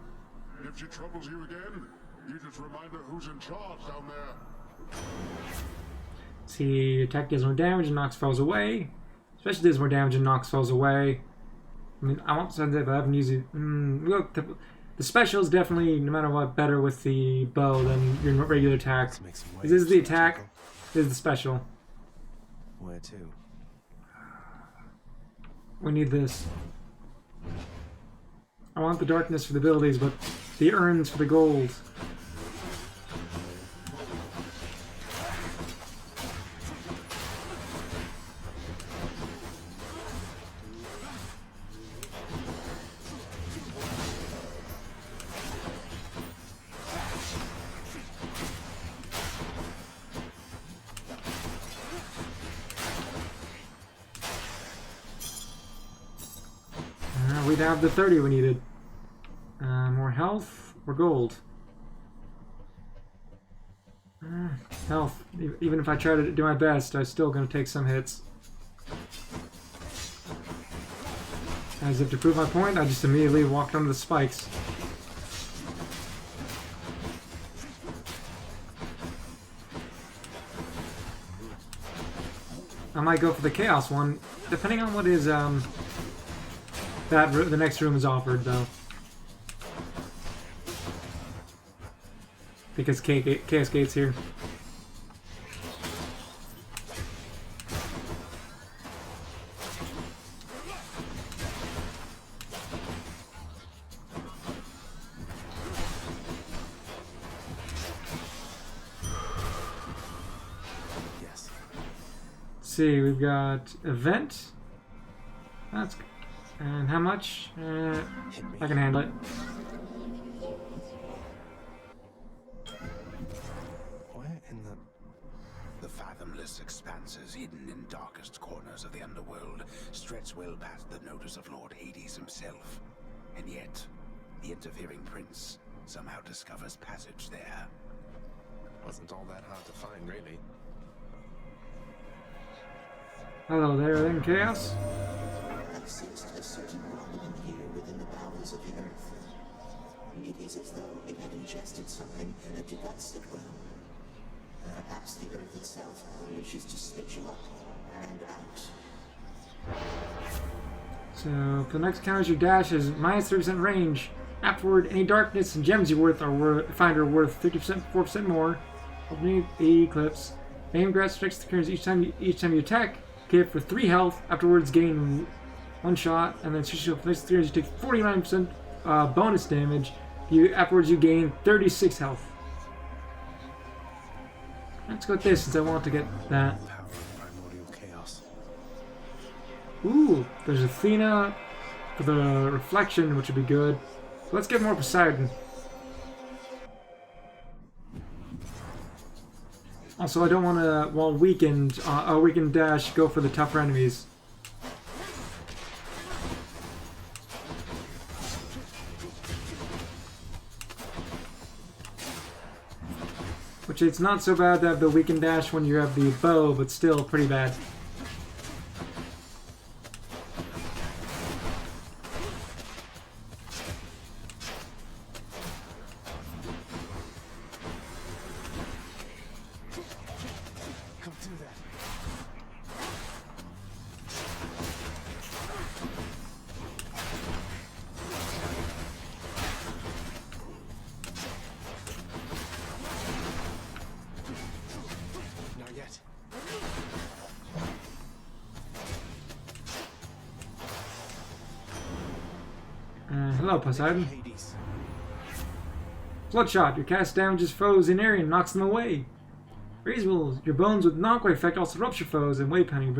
If she troubles you again, you just remind her who's in charge down there. See, attack deals more damage and knocks foes away. Especially deals more damage and knocks foes away. I mean, I want to say that, but I haven't used it. Look, the special is definitely, no matter what, better with the bow than your regular attack. This is the attack, this is the special. Where to? We need this. I want the darkness for the abilities, but the urns for the gold. We'd have the 30 we needed. More health or gold? Health. Even if I try to do my best, I'm still going to take some hits. As if to prove my point, I just immediately walked onto the spikes. I might go for the chaos one, depending on what is the next room is offered, though. Because Chaos Gate's here. Yes. Let's see, we've got event. That's good. And how much? I can handle it. Where in The fathomless expanses hidden in darkest corners of the underworld stretch well past the notice of Lord Hades himself. And yet, the interfering prince somehow discovers passage there. Wasn't all that hard to find, really. Hello there, then, Chaos. I sensed a certain problem here within the bowels of the earth. It is as though it had ingested something that did not sit well. Perhaps the earth itself wishes to spit you up and out. So, for the next counters, your dash is minus 30% range. Afterward, any darkness and gems you find are worth 50%, 4% more. Opening the eclipse. Aim grasp strikes the currents each time you attack. Get for 3 health. Afterwards, gain 1 shot, and then switch to the next 3 you take 49% bonus damage. Afterwards, you gain 36 health. Let's go with this since I want to get that. Primordial chaos. Ooh, there's Athena for the reflection, which would be good. So let's get more Poseidon. Also, I don't want to, while weakened dash, go for the tougher enemies. Which it's not so bad to have the weakened dash when you have the bow, but still pretty bad. Come do that. Not yet. Hello, Poseidon. Hades. Bloodshot. Your cast damages foes in area and knocks them away. Reasonable. Your bones with knockaway effect also rupture foes and weight penny.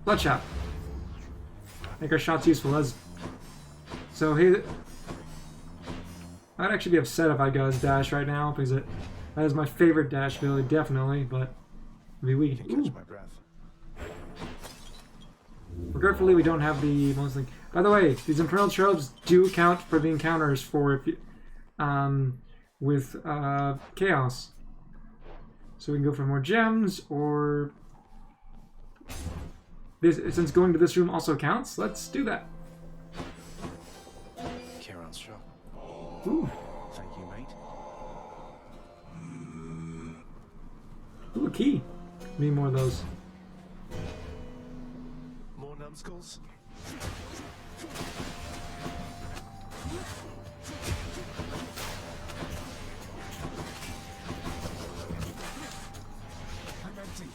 Bloodshot. Make our shots useful as. So he. I'd actually be upset if I got his dash right now because that is my favorite dash ability, definitely. But it'd be weak. Catch my breath. Regretfully, we don't have the most thing. By the way, these Imperial Tropes do count for the encounters for if you, with Chaos. So we can go for more gems, or this. Since going to this room also counts, let's do that. Kieran's shop. Ooh. Thank you, mate. Ooh, a key. Need more of those. More numbskulls? I'm empty.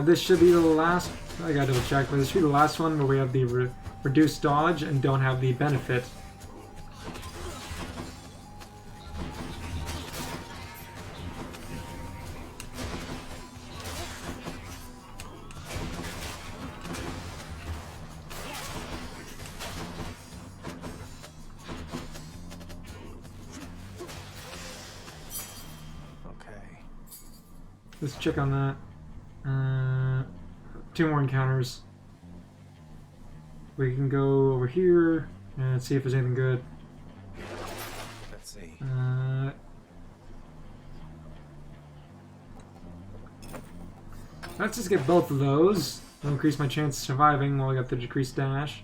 This should be the last. I gotta double check, but this should be the last one where we have the reduced dodge and don't have the benefit. Let's check on that. 2 more encounters. We can go over here and see if there's anything good. Let's see. Let's just get both of those. It'll increase my chance of surviving while I got the decreased dash.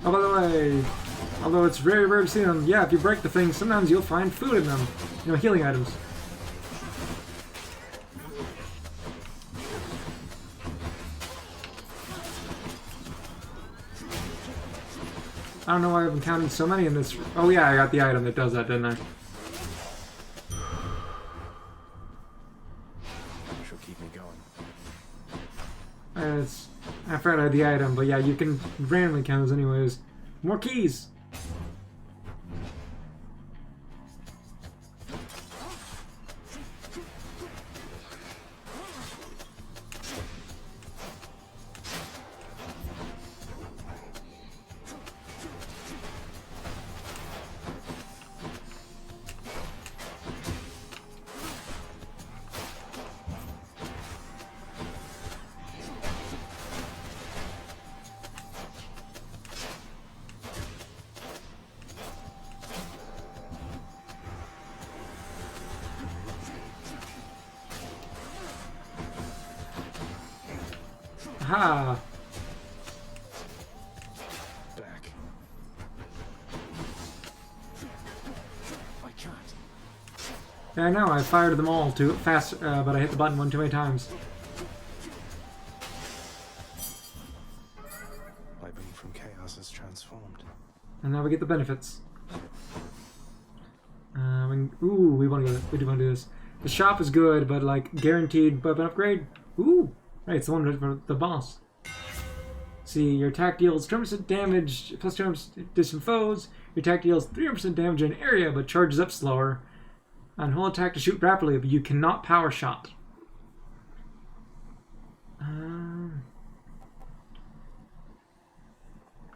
Oh, by the way, although it's very rare to see them, yeah, if you break the thing, sometimes you'll find food in them. You know, healing items. I don't know why I've been counting so many in this. Oh yeah, I got the item that does that, didn't I? She'll keep me going. I forgot I had the item, but yeah, you can randomly count those anyways. More keys! Aha! Back. I can't. Yeah, I know, I fired them all too fast, but I hit the button one too many times. My being from Chaos has transformed. And now we get the benefits. Ooh, we do want to do this. The shop is good, but like guaranteed weapon upgrade. Ooh, right, it's the one for the boss. See, your attack deals 20% damage plus 200 distant foes. Your attack deals 300% damage in an area, but charges up slower. And whole attack to shoot rapidly, but you cannot power shot.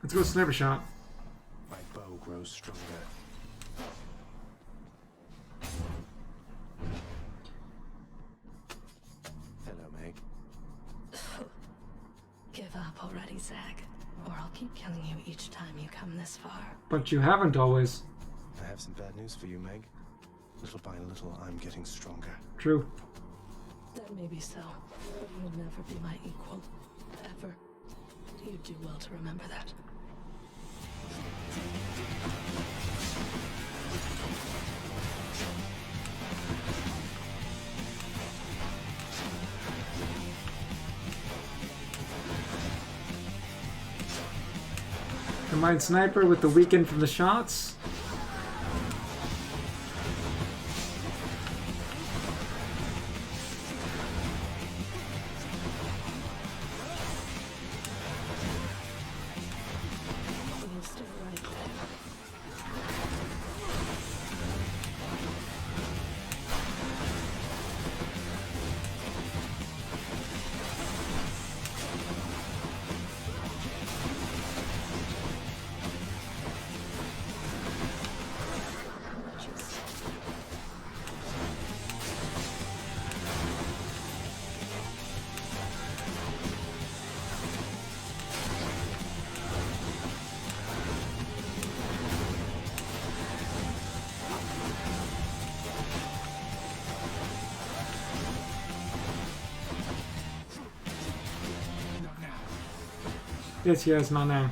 Let's go sniper shot. My bow grows stronger. Hello, Meg. Give up already, Zag, or I'll keep killing you each time you come this far. But you haven't always. I have some bad news for you, Meg. Little by little, I'm getting stronger. True. That may be so, but you'll never be my equal. Ever. You do well to remember that. Combined sniper with the weaken from the shots. Yes, not now.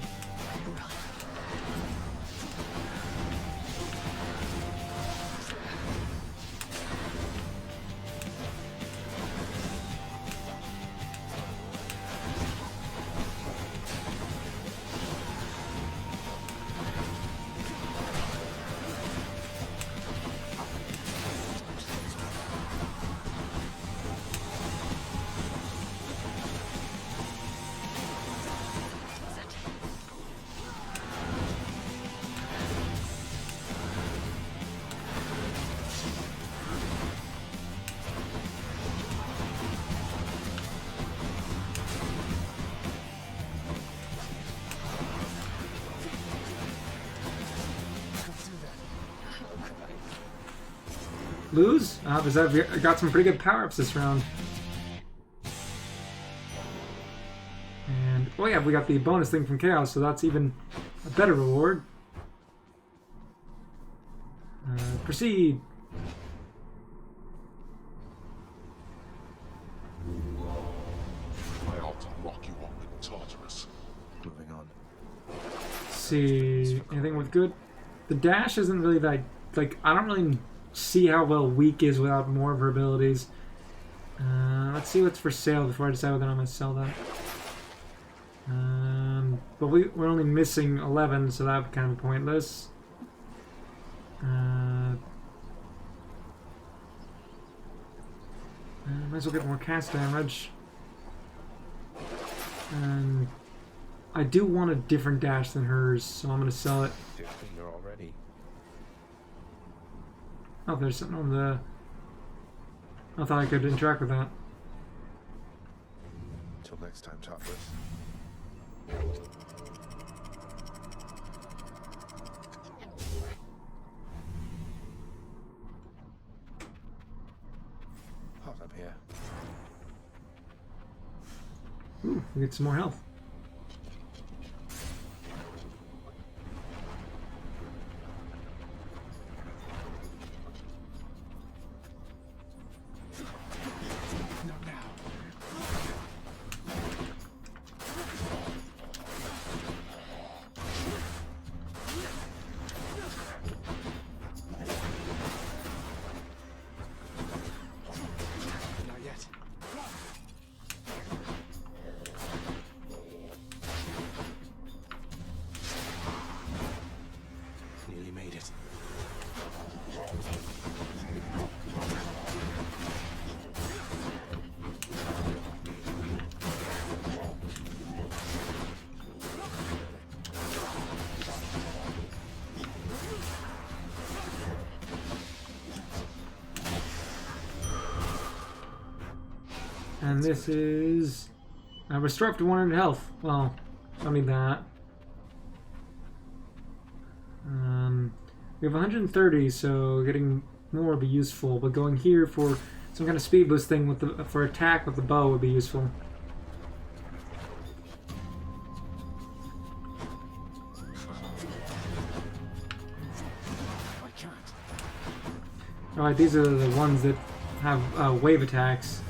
Lose? Because I've got some pretty good power-ups this round. And, oh yeah, we got the bonus thing from Chaos, so that's even a better reward. Proceed. I ought to lock you up in Tartarus. Moving on. Let's see, anything with good? The dash isn't really that, like, I don't really see how well Weak is without more of her abilities. Let's see what's for sale before I decide whether I'm going to sell that. But we're only missing 11, so that would kind of be pointless. Might as well get more cast damage. I do want a different dash than hers, so I'm going to sell it. 15 already. Oh, there's something on the... I thought I could interact with that. Till next time, Topless. Hot up here. Ooh, we get some more health. Nearly made it. And this is... restore up to 100 health. Well, I don't need that. We have 130, so getting more would be useful. But going here for some kind of speed boost thing with the for attack with the bow would be useful. Alright, these are the ones that have wave attacks.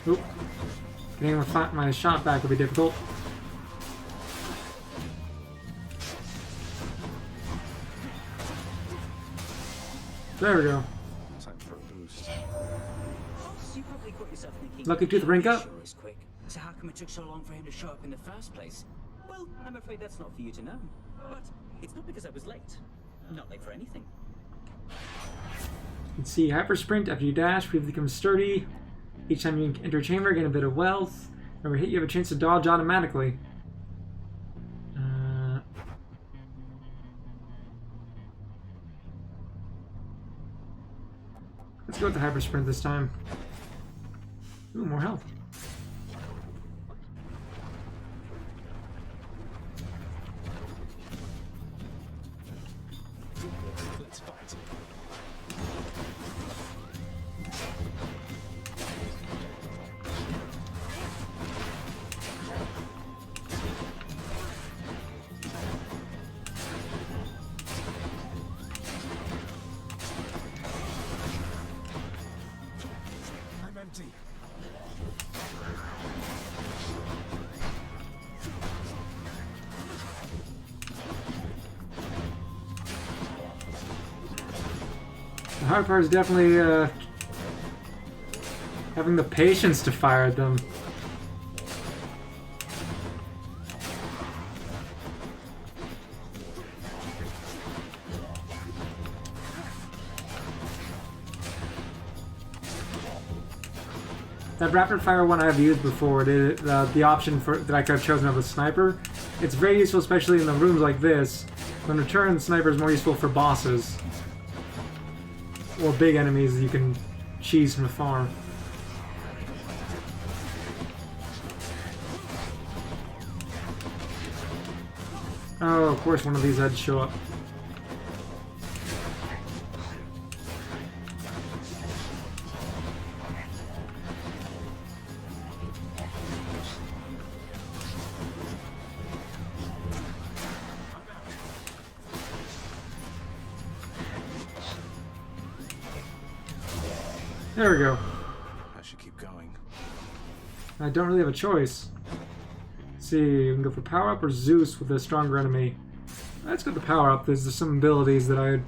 Oop. Getting my shot back will be difficult. There we go. Time for a boost. You probably got yourself thinking, Lucky tooth rank up. Sure is quick. So how come it took so long for him to show up in the first place? Well, I'm afraid that's not for you to know. But it's not because I was late. I'm not late for anything. Let's see, hyper sprint after you dash, briefly become sturdy. Each time you enter a chamber, gain a bit of wealth. Whenever hit, you have a chance to dodge automatically. Let's go with the hyper sprint this time. Ooh, more health. Let's fight. empty. The hard part is definitely having the patience to fire at them. That rapid fire one I've used before, the option for that I could have chosen of a sniper, it's very useful, especially in the rooms like this. When return, the sniper is more useful for bosses or big enemies that you can cheese from afar. Oh, of course, one of these had to show up. There we go. I should keep going. I don't really have a choice. Let's see, we can go for power up or Zeus with a stronger enemy. Let's go the power up. There's some abilities that I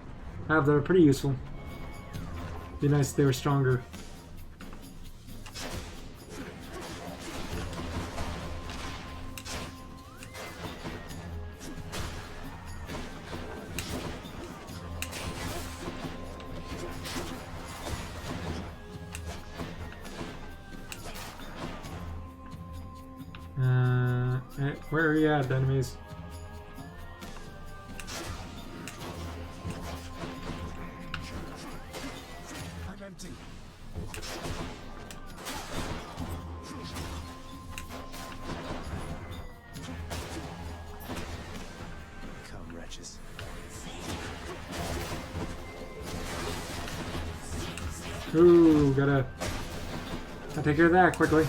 have that are pretty useful. Be nice if they were stronger. Where are you at, enemies? I'm empty. Come, wretches. Ooh, gotta take care of that quickly.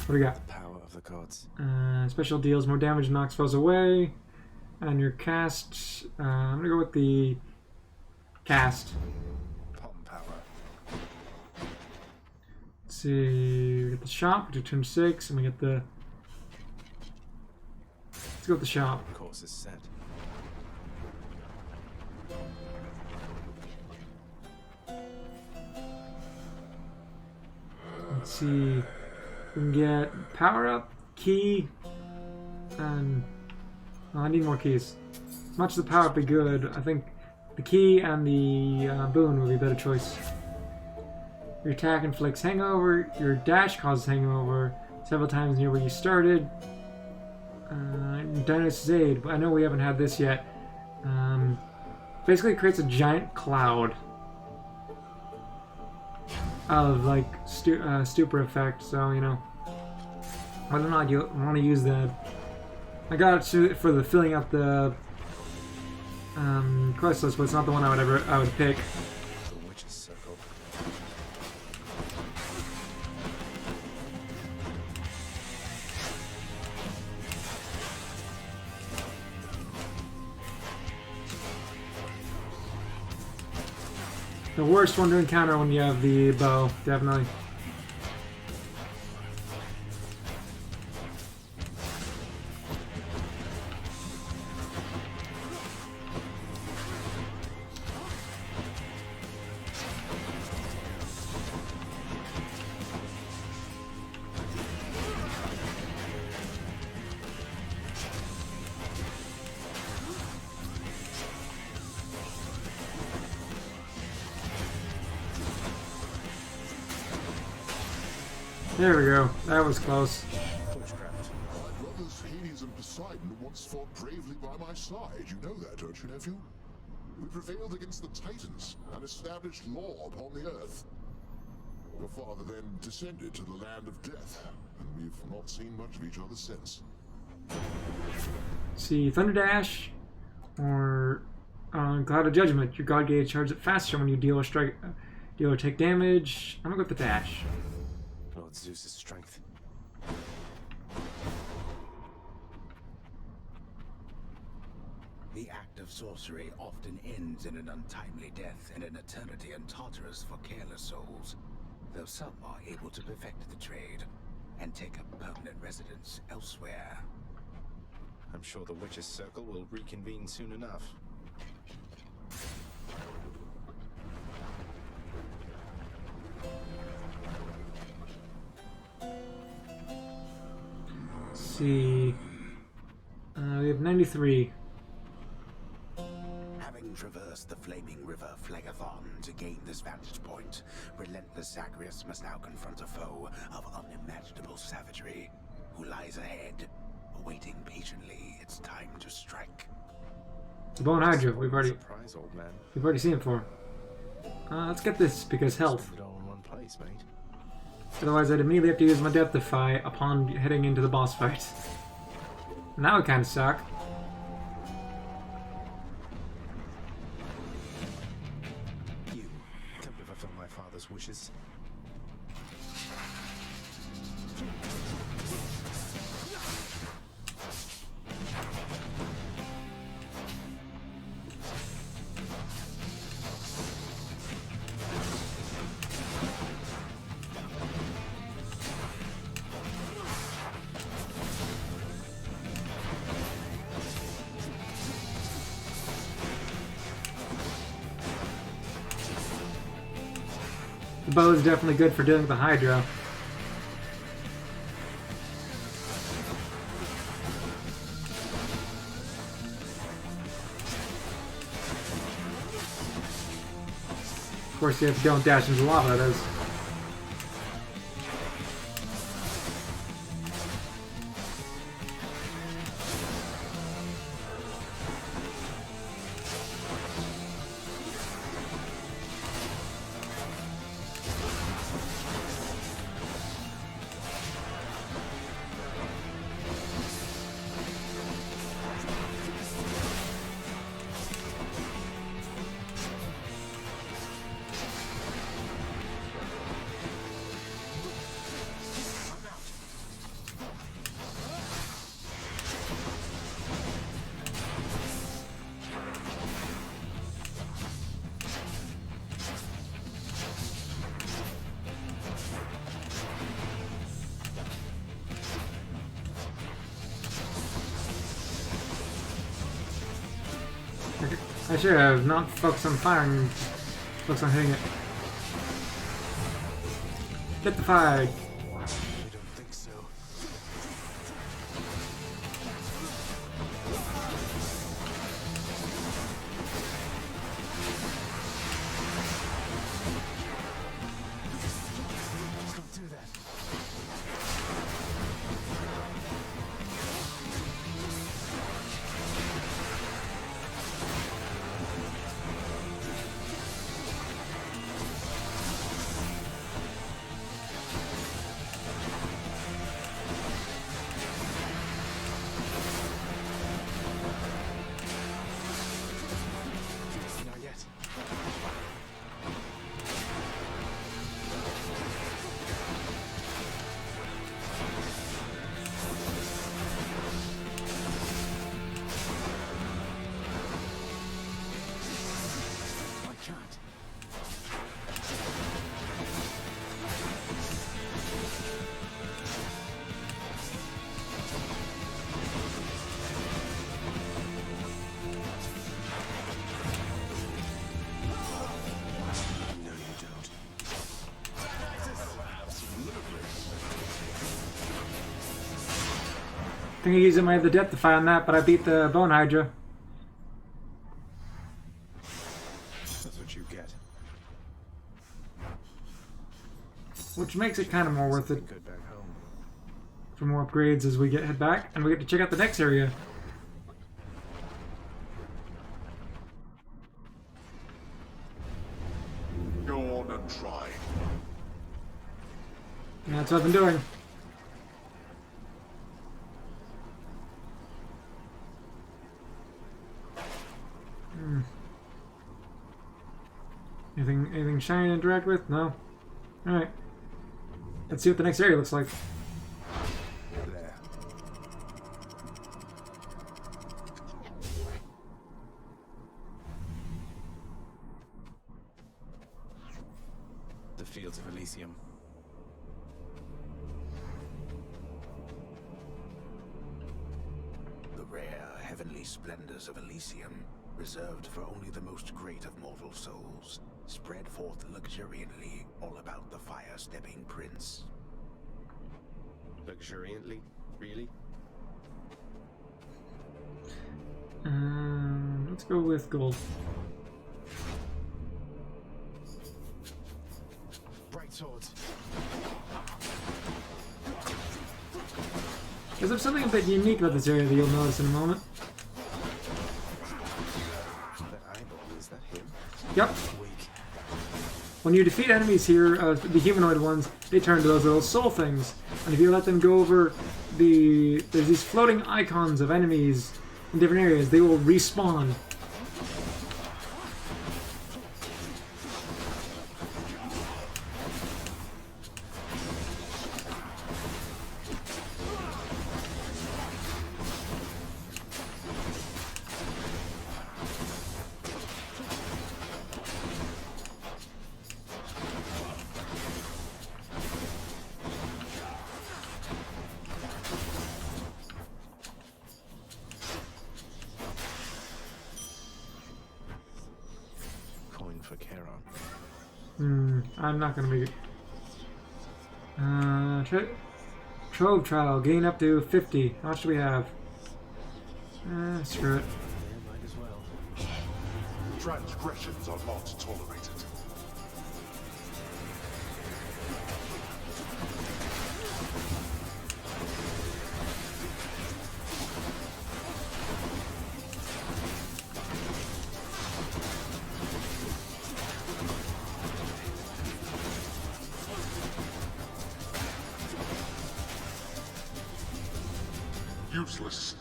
What do we got? Power of the gods. Special deals more damage, knocks foes away. And your cast, I'm gonna go with the cast. Palm power. Let's see, we get the shop, we do turn 6, and we get the... Let's go with the shop. Course is set. Let's see, we can get power up, key, and I need more keys. As much as the power up be good, I think the key and the boon would be a better choice. Your attack inflicts hangover, your dash causes hangover several times near where you started. Dynas's Aid, but I know we haven't had this yet. Basically it creates a giant cloud of like stupor effect, so you know whether or not you want to use that. I got it for the filling out the quest list, but it's not the one I would pick. The witch's circle. The worst one to encounter when you have the bow, definitely. There we go. That was close. Witchcraft. My brothers Hades and Poseidon once fought bravely by my side. You know that, don't you, nephew? We prevailed against the Titans and established law upon the earth. Your father then descended to the land of death, and we've not seen much of each other since. See, Thunder Dash or Cloud of Judgment. Your God gauge charges it faster when you deal or strike, deal or take damage. I'm gonna go with the dash. Lord Zeus's strength. The act of sorcery often ends in an untimely death and an eternity in Tartarus for careless souls, though some are able to perfect the trade and take up permanent residence elsewhere. I'm sure the Witch's Circle will reconvene soon enough. Let's see. We have 93. Having traversed the flaming river Phlegethon to gain this vantage point, relentless Zagreus must now confront a foe of unimaginable savagery who lies ahead, awaiting patiently its time to strike. The Bone Hydra. We've already Surprise, old man. seen it before. Let's get this because health. Spend it all in one place, mate. Otherwise, I'd immediately have to use my Deathify upon heading into the boss fight. Now it kind of suck. You come to fulfill my father's wishes. The bow is definitely good for dealing with the Hydra. Of course, you have to don't dash into lava, that is. I should have not focused on firing, focused on hitting it. Get the fire! I don't think so. Don't do that. Not yet. I can't. No, you don't. I think I used my other Deathify on that, but I beat the Bone Hydra. That's what you get. Which makes it kind of more worth it Good back home. for more upgrades as we head back, and we get to check out the next area. Go on and try. Yeah, that's what I've been doing. Anything shiny to interact with? No. All right. Let's see what the next area looks like. There. The fields of Elysium. The rare heavenly splendors of Elysium, reserved for only the most great of mortal souls, spread forth luxuriantly all about the fire-stepping prince. Luxuriantly? Really? Let's go with gold. Bright swords. There's something a bit unique about this area that you'll notice in a moment. That eyeball, is that him? Yep. Weak. When you defeat enemies here, the humanoid ones, they turn to those little soul things. And if you let them go over there's these floating icons of enemies in different areas, they will respawn. For Charon. I'm not gonna make it. Trove trial, gain up to 50. How much do we have? Screw it. Yeah, might as well. Transgressions are not tolerated. Useless.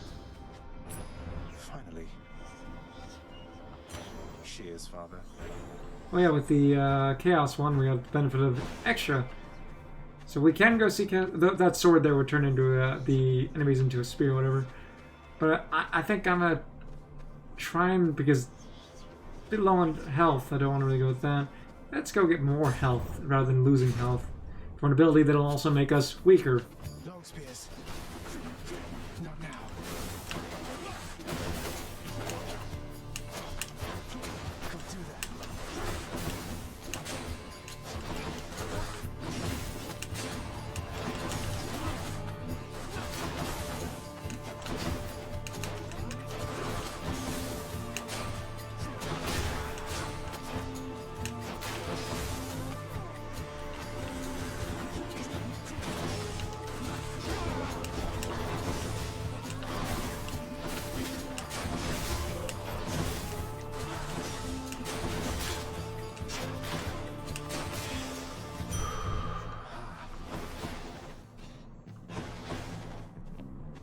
Finally. Cheers, father. Oh yeah, with the Chaos one, we have the benefit of extra. So we can go see that sword there would turn into the enemies into a spear or whatever. But I think I'm gonna try and, because a bit low on health, I don't want to really go with that. Let's go get more health rather than losing health. For an ability that'll also make us weaker. Long spears. Not now. Can't do that.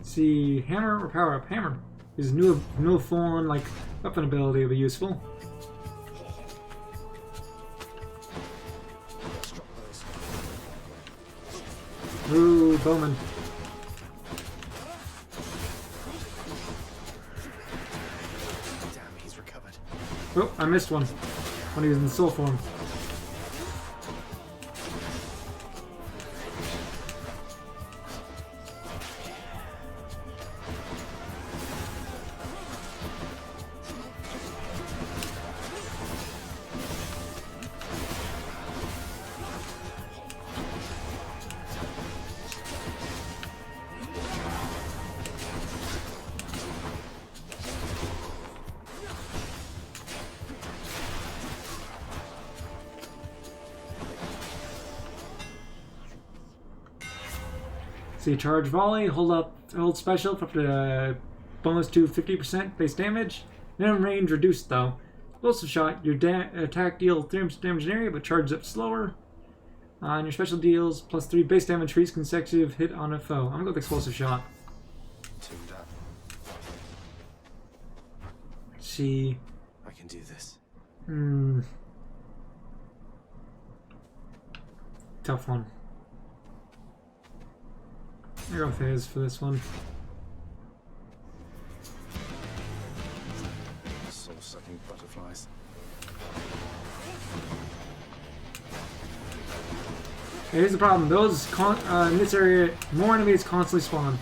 See, hammer or power up? Hammer. His new full-on like weapon ability will be useful. Ooh, Bowman. Damn, he's recovered. Oh, I missed one when he was in soul form. See, charge volley, hold special for up to bonus to 50% base damage. Minimum range reduced though. Explosive shot, your attack deals 3 damage in area but charges up slower. And your special deals plus 3 base damage for each consecutive hit on a foe. I'm gonna go with explosive shot. Tuned up. See. I can do this. tough one. I'll go with his for this one. Soul-sucking butterflies. Here's the problem. Those in this area, more enemies constantly spawn.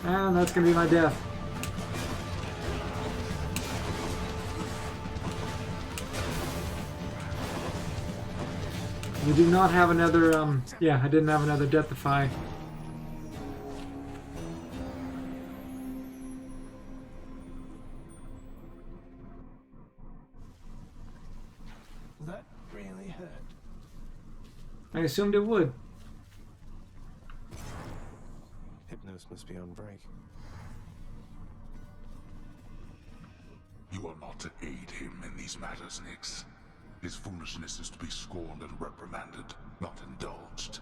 And that's gonna be my death. We do not have another, yeah, I didn't have another Deathify. That really hurt. I assumed it would. Hypnos must be on break. You are not to aid him in these matters, Nyx. His foolishness is to be scorned and reprimanded, not indulged.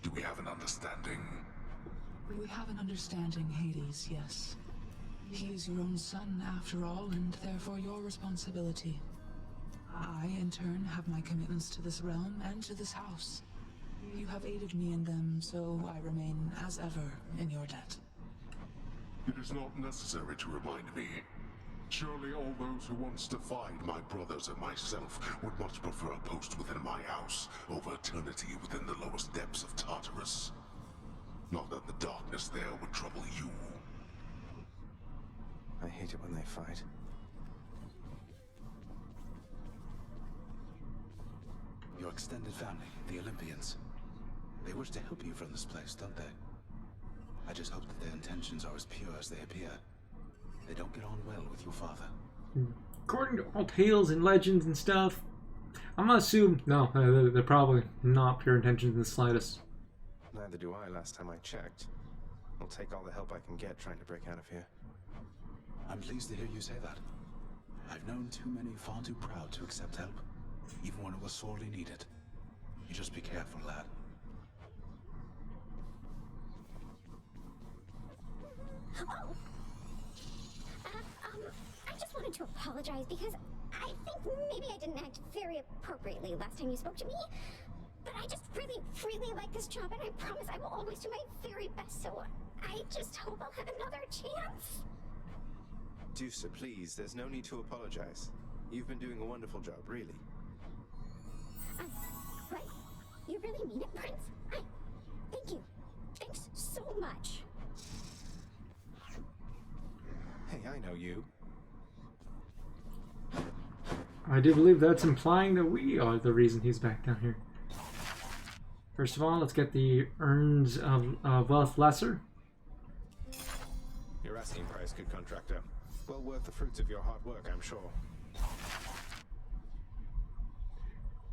Do we have an understanding? We have an understanding, Hades, yes. He is your own son, after all, and therefore your responsibility. I, in turn, have my commitments to this realm and to this house. You have aided me in them, so I remain, as ever, in your debt. It is not necessary to remind me. Surely all those who once defied my brothers and myself would much prefer a post within my house over eternity within the lowest depths of Tartarus. Not that the darkness there would trouble you. I hate it when they fight. Your extended family, the Olympians. They wish to help you from this place, don't they? I just hope that their intentions are as pure as they appear. They don't get on well with your father. According to all tales and legends and stuff, I'm gonna assume, no, they're probably not pure intentions in the slightest. Neither do I last time I checked. I'll take all the help I can get trying to break out of here. I'm pleased to hear you say that. I've known too many far too proud to accept help, even when it was sorely needed. You just be careful, lad. Oh! I just wanted to apologize because I think maybe I didn't act very appropriately last time you spoke to me. But I just really like this job, and I promise I will always do my very best, so I just hope I'll have another chance. Dusa, please, there's no need to apologize. You've been doing a wonderful job, really. What? You really mean it, Prince? Thank you. Thanks so much. Hey, I know you. I do believe that's implying that we are the reason he's back down here. First of all, let's get the Urns of Wealth Lesser. Your asking price, good contractor. Well worth the fruits of your hard work, I'm sure.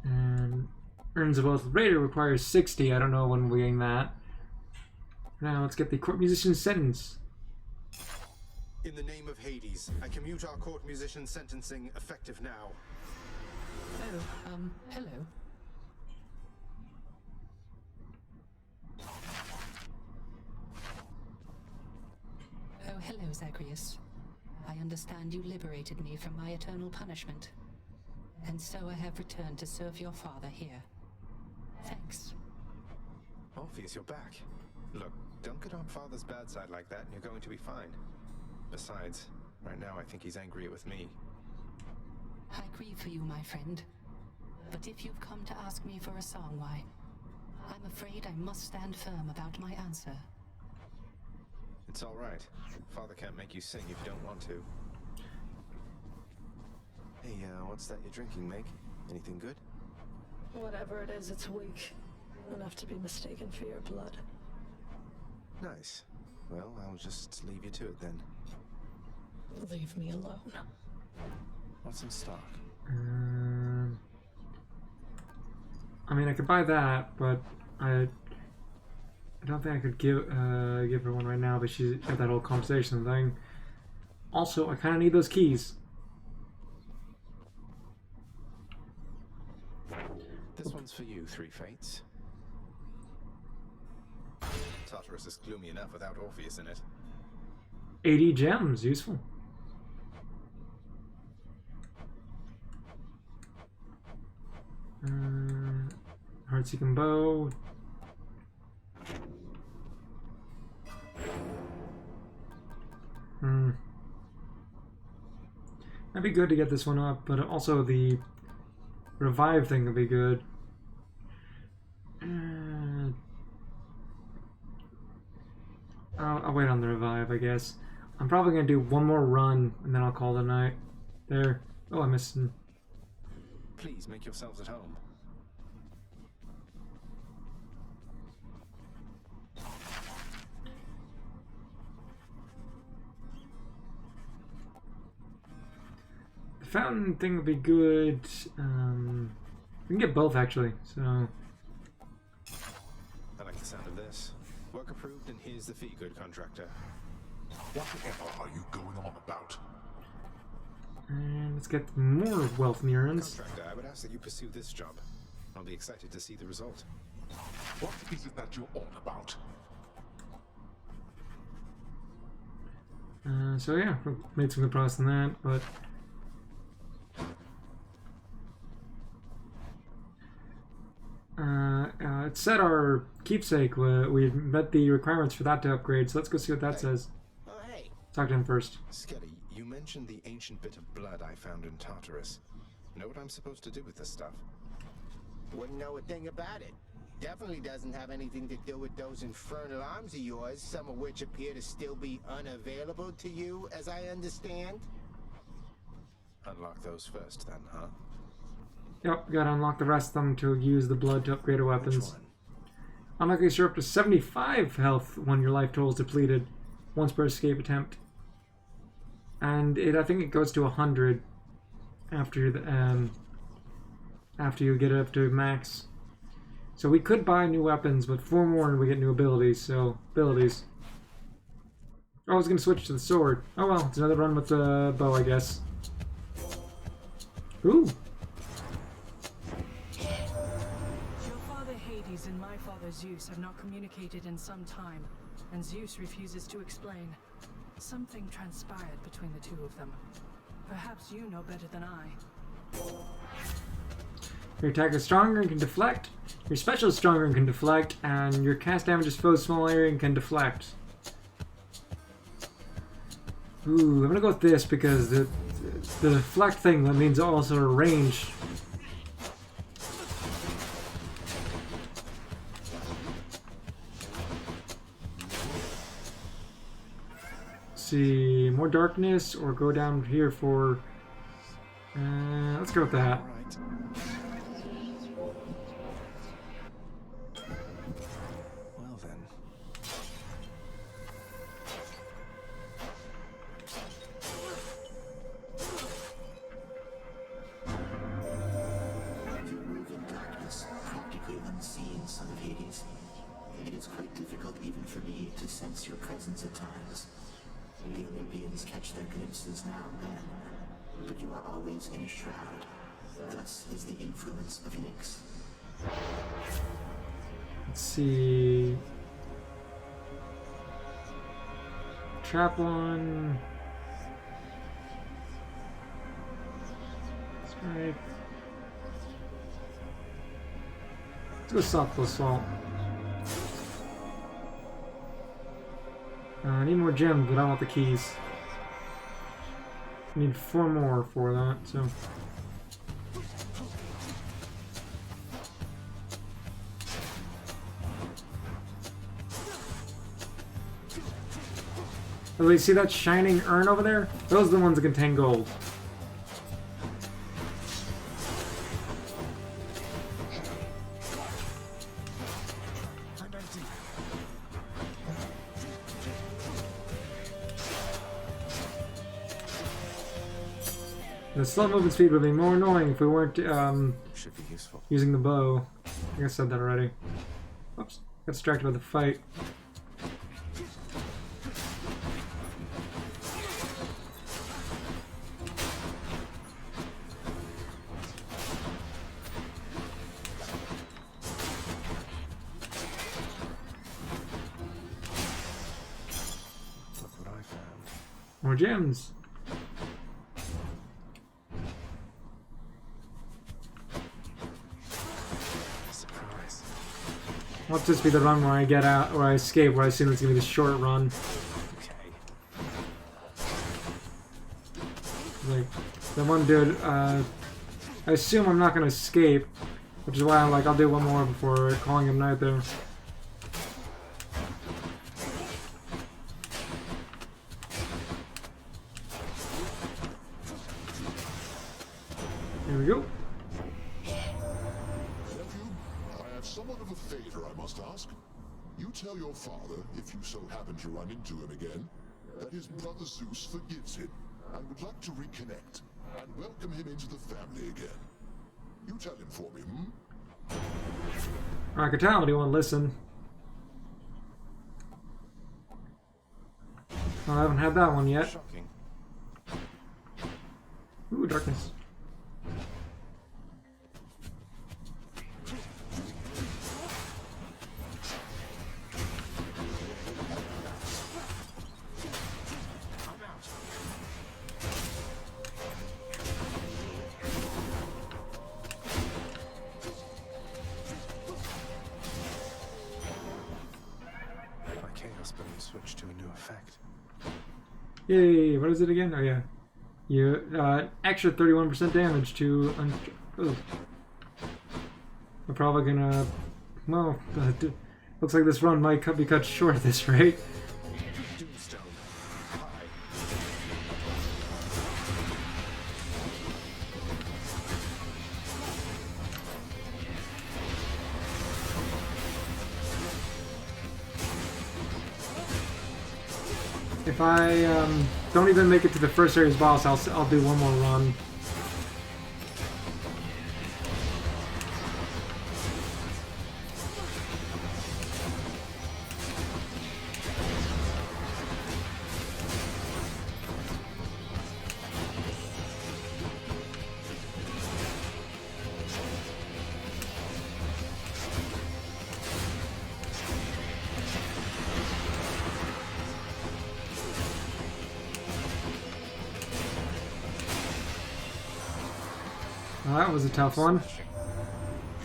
And Urns of Wealth Raider requires 60. I don't know when we're getting that. Now let's get the Court Musician's Sentence. In the name of Hades, I commute our court musician sentencing effective now. Oh, hello. Oh, hello, Zagreus. I understand you liberated me from my eternal punishment. And so I have returned to serve your father here. Thanks. Orpheus, you're back. Look, don't get on Father's bad side like that and you're going to be fine. Besides, right now I think he's angry with me. I grieve for you, my friend. But if you've come to ask me for a song, why, I'm afraid I must stand firm about my answer. It's all right. Father can't make you sing if you don't want to. Hey, what's that you're drinking, Meg? Anything good? Whatever it is, it's weak. Enough to be mistaken for your blood. Nice. Well, I'll just leave you to it then. Leave me alone. What's in stock? I mean, I could buy that, but I don't think I could give her one right now. But she's got that whole conversation thing. Also, I kind of need those keys. This one's for you, Three Fates. Tartarus is gloomy enough without Orpheus in it. 80 gems, useful. Heart-seeking bow. That'd be good to get this one up, but also the revive thing would be good. I'll wait on the revive, I guess. I'm probably gonna do one more run and then I'll call it a night. There. Oh, I missed him. Please make yourselves at home. The fountain thing would be good. We can get both actually, so. I like the sound of this. Work approved, and here's the fee, good contractor. Whatever are you going on about? And let's get more wealth neurons. Contractor, I would ask that you pursue this job. I'll be excited to see the result. What is it that you're on about? So yeah, we made some good progress on that, but it said our keepsake, we met the requirements for that to upgrade, so let's go see what that says. Oh, hey. Talk to him first. Skelly, you mentioned the ancient bit of blood I found in Tartarus. Know what I'm supposed to do with this stuff? Wouldn't know a thing about it. Definitely doesn't have anything to do with those infernal arms of yours, some of which appear to still be unavailable to you, as I understand. Unlock those first, then, huh? Yep, we gotta unlock the rest of them to use the blood to upgrade our weapons. Unlock you're up to 75 health when your life total is depleted once per escape attempt. And I think it goes to 100 after you get it up to max. So we could buy new weapons, but 4 more and we get new abilities, so abilities. Oh, I was gonna switch to the sword. Oh well, it's another run with the bow, I guess. Ooh! Your father Hades and my father Zeus have not communicated in some time, and Zeus refuses to explain. Something transpired between the two of them. Perhaps you know better than I. Your attack is stronger and can deflect. Your special is stronger and can deflect, and your cast damage is foes small area and can deflect. Ooh, I'm gonna go with this because the deflect thing, that means also range. See, more darkness, or go down here for. Let's go with that. Well then. You move in darkness, practically unseen, son of Hades. It is quite difficult even for me to sense your presence at times. The Olympians catch their glimpses now and then, but you are always in a shroud. Thus is the influence of Nyx. Let's see. Trap one. Strike. Let's go soft assault. I need more gems, but I want the keys. I need 4 more for that, so. Oh, you see that shining urn over there? Those are the ones that contain gold. The slow movement speed would be more annoying if we weren't Should be useful. using the bow. I think I said that already. Oops, got distracted by the fight. Look what I found. More gems. What's this be the run where I get out, or I escape, where I assume it's gonna be the short run. Like, the one dude, I assume I'm not gonna escape, which is why I'm like, I'll do one more before calling him night there. Here we go. Nephew, I have somewhat of a favor I must ask. You tell your father, if you so happen to run into him again, that his brother Zeus forgives him and would like to reconnect and welcome him into the family again. You tell him for me, I can tell, but he won't listen. Well, I haven't had that one yet. Shocking. Ooh, darkness. Switch to a new effect. Yay, what is it again? Oh yeah. You, extra 31% damage to... Ooh. We're probably gonna... Well, looks like this run might be cut short at this rate. If I don't even make it to the first series boss, I'll do one more run. Well, that was a tough one. You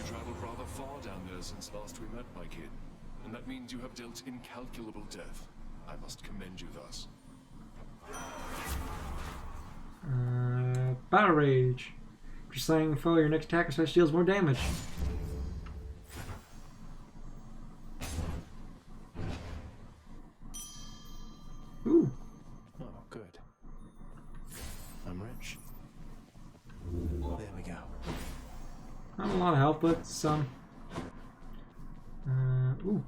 traveled rather far down there since last we met, my kid. And that means you have dealt incalculable death. I must commend you thus. Battle Rage. After slaying a foe, your next attack or special deals more damage. Ooh. Oh, good. I'm rich. There we go. Not a lot of health, but some. Ooh.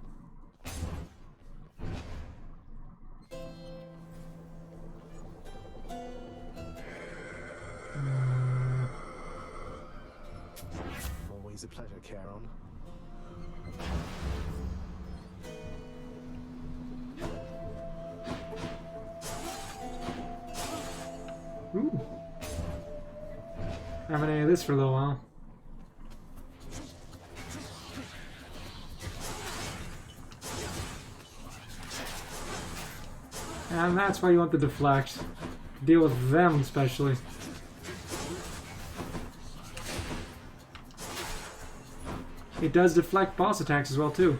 Always a pleasure, Charon. Ooh. I haven't any of this for a little while. And that's why you want the deflect. Deal with them, especially. It does deflect boss attacks as well, too.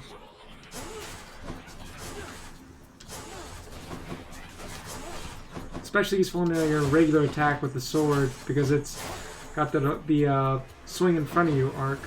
Especially useful in your regular attack with the sword, because it's got the swing in front of you arc.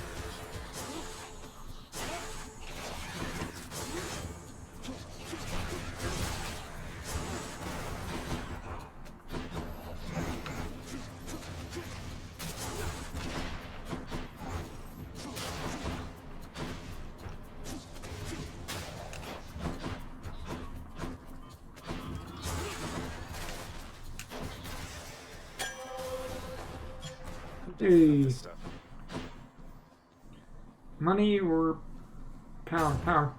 Hey. Money or power? Power.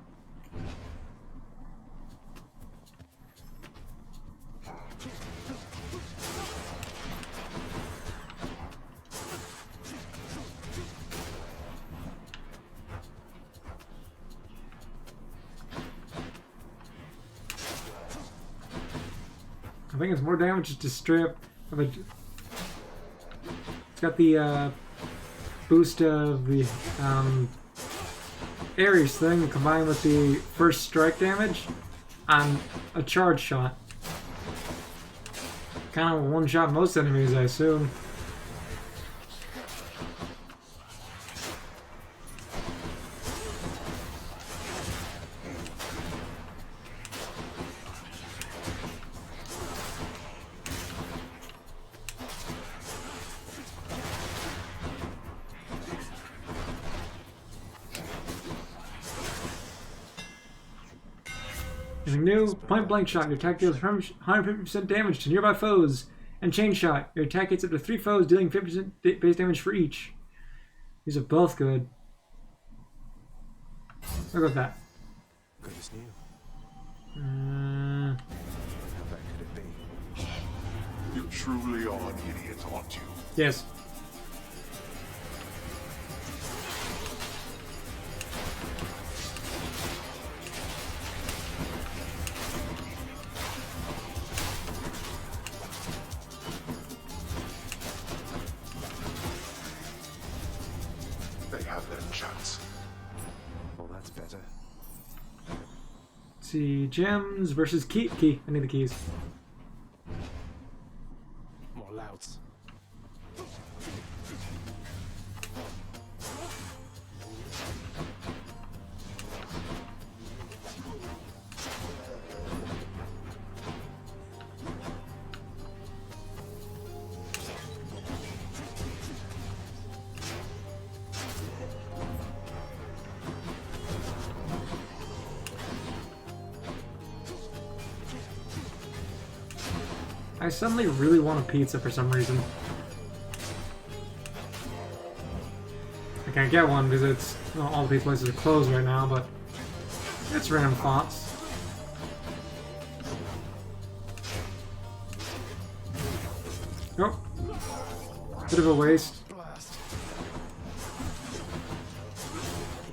I think it's more damage just to strip of a. It's got the boost of the Ares thing combined with the first strike damage on a charge shot. Kind of one-shot most enemies, I assume. Anything new? Point blank shot. Your attack deals 150% damage to nearby foes. And chain shot. Your attack hits up to 3 foes, dealing 50% base damage for each. These are both good. Look at that. Good as new. How bad could it be? You truly are an idiot, aren't you? Yes. See, gems versus key. I need the keys. More louds. I suddenly really want a pizza for some reason. I can't get one because it's all these places are closed right now, but it's random thoughts. Nope. Bit of a waste. Blast.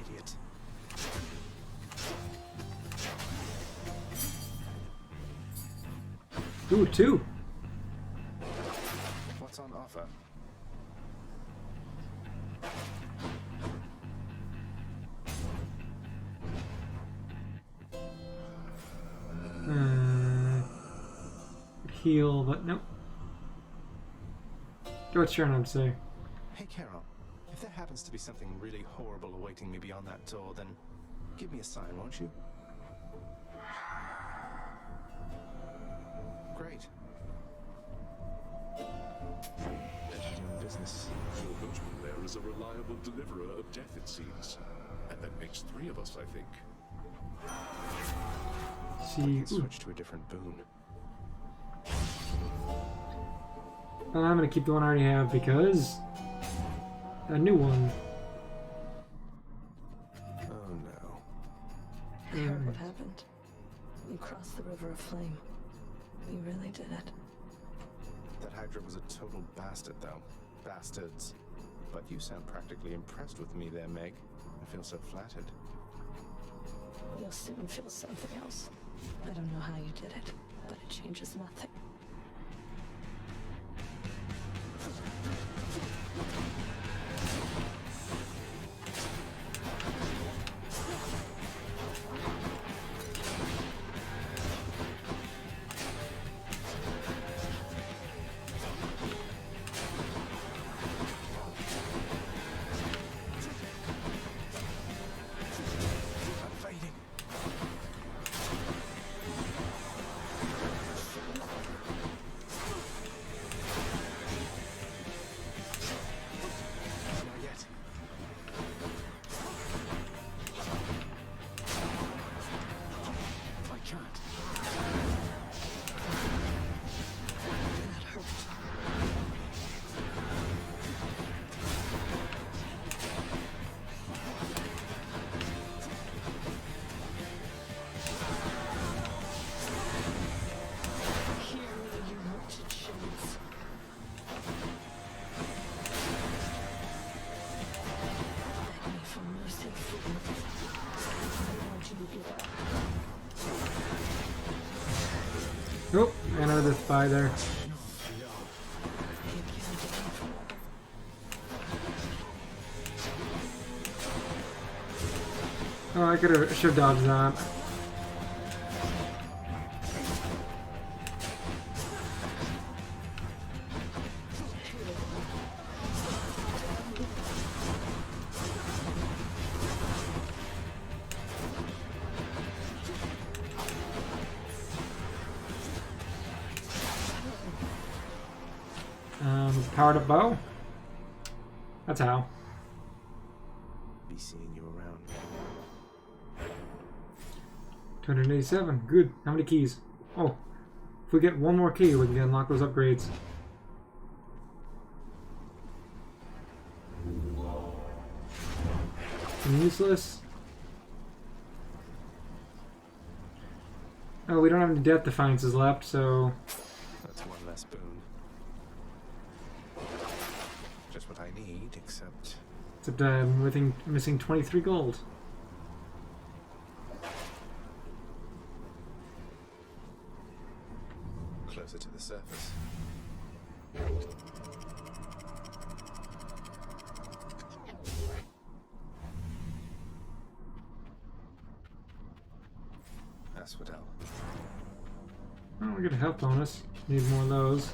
Idiot. Ooh, 2. What's on offer? Heal, but nope. What's your turn, I'd say. Hey, Carol. If there happens to be something really horrible awaiting me beyond that door, then give me a sign, won't you? Great. Better doing business. Your boatman there is a reliable deliverer of death, it seems. And that makes 3 of us, I think. See, I can switch to a different boon. And I'm gonna keep the one I already have because a new one. Oh no. I heard what happened. You crossed the river of flame. You really did it. That Hydra was a total bastard, though. Bastards. But you sound practically impressed with me there, Meg. I feel so flattered. You'll soon feel something else. I don't know how you did it, but it changes nothing. Nope, ran out of the spy there. Oh, I should have dodged that. Powered up bow? That's how. Be seeing you around. 287. Good. How many keys? Oh. If we get one more key, we can unlock those upgrades. Useless. Oh, we don't have any death defiances left, so... That's one less boon. Just what I need, except... Except I'm missing 23 gold. Closer to the surface. Asphodel. Oh, we get a health bonus. Need more of those.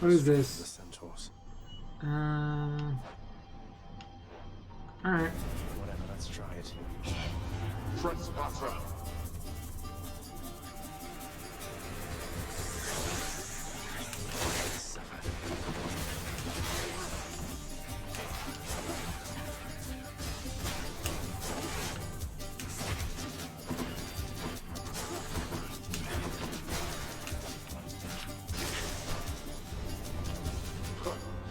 What is this? The centaurs. Alright. Whatever, let's try it. Trespasser!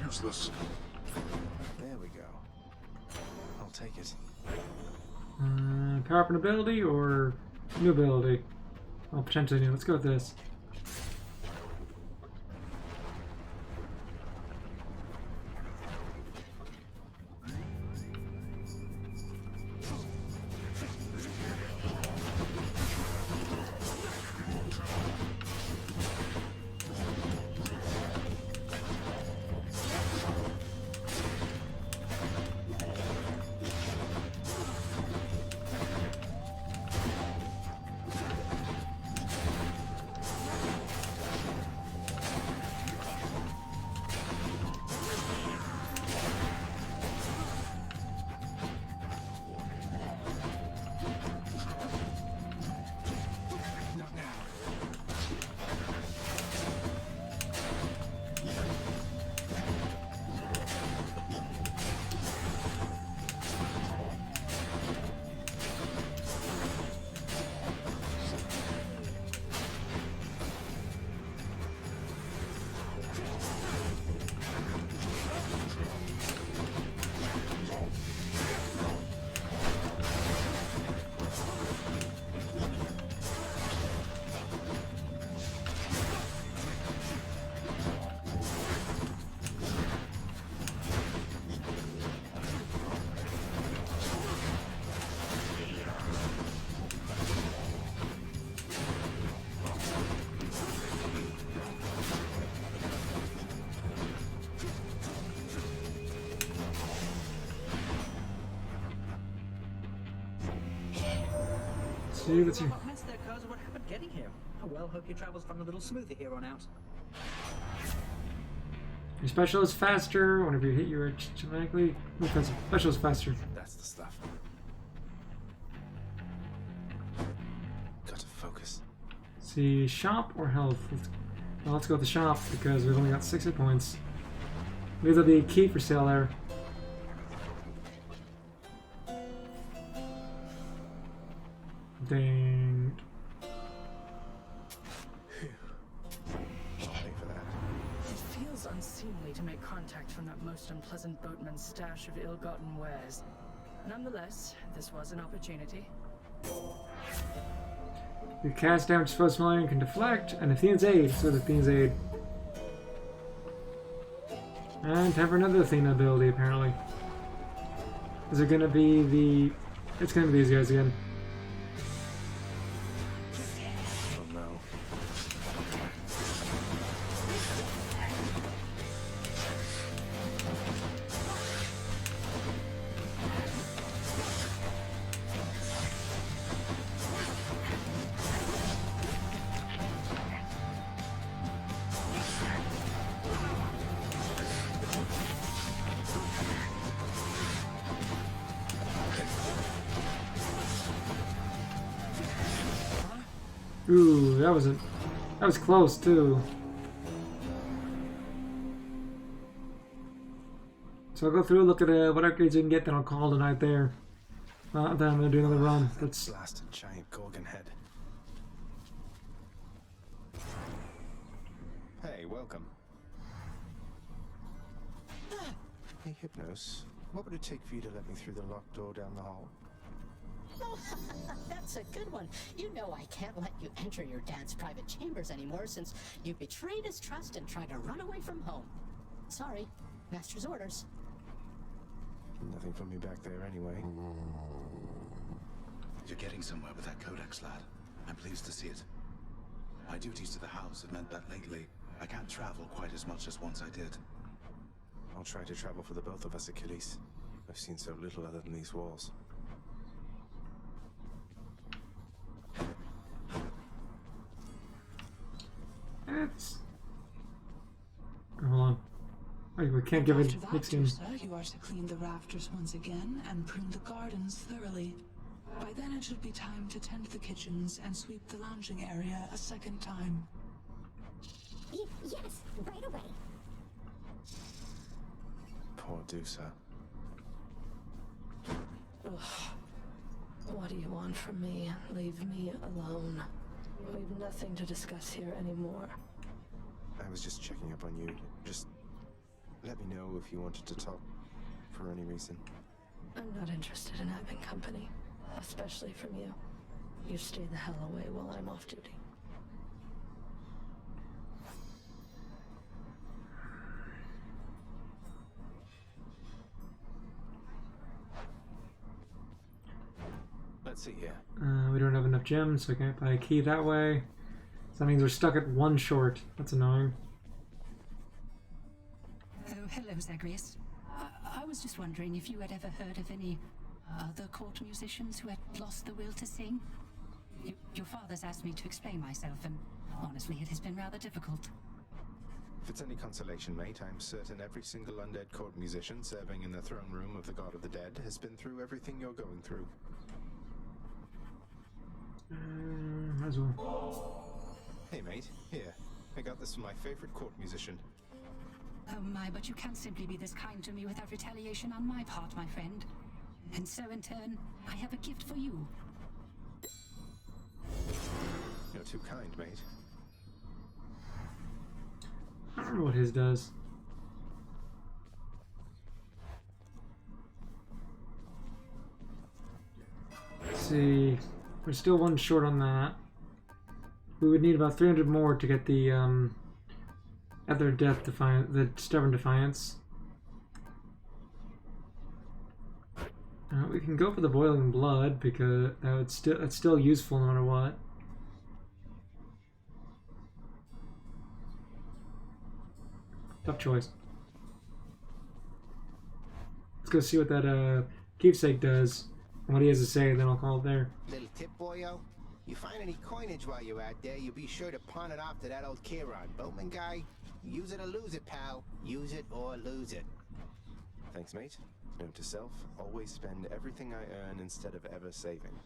Useless. There we go. I'll take it. Power up an ability or new ability? Well, potentially new. Let's go with this. See, let's see. What mess there, cuz? What happened getting here? Oh well, hope your travels run a little smoother here on out. Your special is faster. Whenever you hit your genetically offensive special is faster. That's the stuff. Gotta focus. See, shop or health? Well, let's go with the shop because we've only got 6 hit points. Maybe there'll be a key for sale there. Dang. I'll pay for that. It feels unseemly to make contact from that most unpleasant boatman's stash of ill-gotten wares. Nonetheless, this was an opportunity. Your cast damage spells familiar can deflect, and Athena's aid. So Athena's aid. And time for another Athena ability, apparently. Is it gonna be the... It's gonna be these guys again. Oh no. Ooh, that was close too. So I'll go through, look at what upgrades you can get, then I'll call tonight there. Then I'm gonna do another run. That's Blasted giant gorgon head. Hey, welcome. Hey, Hypnos. What would it take for you to let me through the locked door down the hall? Oh, that's a good one. You know I can't let you enter your dad's private chambers anymore since you betrayed his trust and tried to run away from home. Sorry, master's orders. Nothing from me back there anyway. You're getting somewhere with that codex, lad. I'm pleased to see it. My duties to the house have meant that lately I can't travel quite as much as once I did. I'll try to travel for the both of us, Achilles. I've seen so little other than these walls. It's... Hold on. Wait, we can't give it After that, mixing. sir, you are to clean the rafters once again and prune the gardens thoroughly. By then it should be time to tend the kitchens and sweep the lounging area a second time. Yes, right away. Poor Dusa. Ugh. What do you want from me? Leave me alone. We've nothing to discuss here anymore. I was just checking up on you. Just let me know if you wanted to talk for any reason. I'm not interested in having company, especially from you. You stay the hell away while I'm off duty. Let's see here. We don't have enough gems, so I can't buy a key that way. So that means we're stuck at one short. That's annoying. Oh, hello, Zagreus. I was just wondering if you had ever heard of any other court musicians who had lost the will to sing. Your father's asked me to explain myself, and honestly, it has been rather difficult. If it's any consolation, mate, I'm certain every single undead court musician serving in the throne room of the God of the Dead has been through everything you're going through. Might as well. Hey, mate. Here. I got this from my favorite court musician. Oh my, but you can't simply be this kind to me without retaliation on my part, my friend. And so, in turn, I have a gift for you. You're too kind, mate. I don't know what his does. Let's see. We're still one short on that. We would need about 300 more to get the Other Death Defiance, the Stubborn Defiance. We can go for the Boiling Blood because that's still useful no matter what. Tough choice. Let's go see what that keepsake does and what he has to say, and then I'll call it there. Little tip, boyo. You find any coinage while you're out there, you be sure to pawn it off to that old Kieran boatman guy. Use it or lose it, pal. Use it or lose it. Thanks, mate. Note to self, always spend everything I earn instead of ever saving.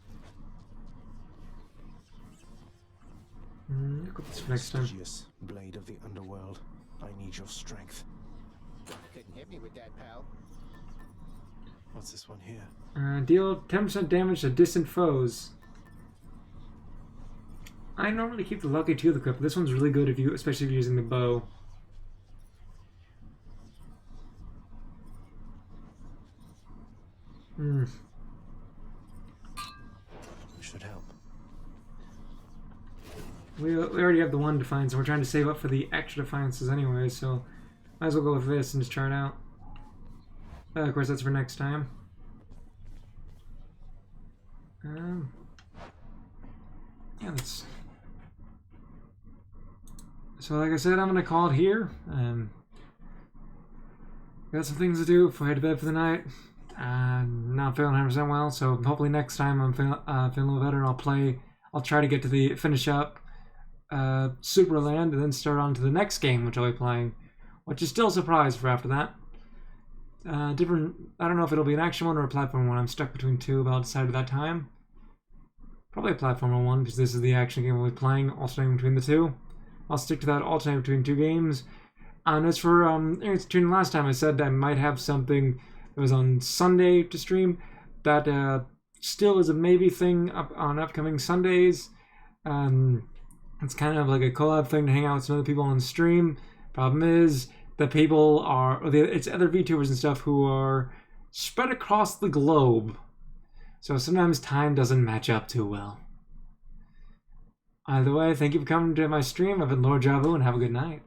I'll go this for next time. Prestigious blade of the underworld. I need your strength. Couldn't hit me with that, pal. What's this one here? Deal 10% damage to distant foes. I normally keep the Lucky 2 equipped, but this one's really good if you, especially if you're using the bow. Should help. We already have the one Defiance, and we're trying to save up for the extra Defiances anyway, so might as well go with this and just try it out. Of course, that's for next time. Yeah, that's... So like I said, I'm going to call it here. Got some things to do before I head to bed for the night. Not feeling 100% well, so hopefully next time I'm feeling a little better and I'll try to get to finish up Superland and then start on to the next game which I'll be playing, which is still a surprise for after that. I don't know if it'll be an action one or a platform one. I'm stuck between two, but I'll decide at that time. Probably a platform one because this is the action game we'll be playing, alternating between the two. I'll stick to that, alternating between two games. And as for tuning last time, I said I might have something that was on Sunday to stream. That still is a maybe thing on upcoming Sundays. It's kind of like a collab thing to hang out with some other people on stream. Problem is, the people it's other VTubers and stuff who are spread across the globe. So sometimes time doesn't match up too well. Either way, thank you for coming to my stream. I've been Lord Javu, and have a good night.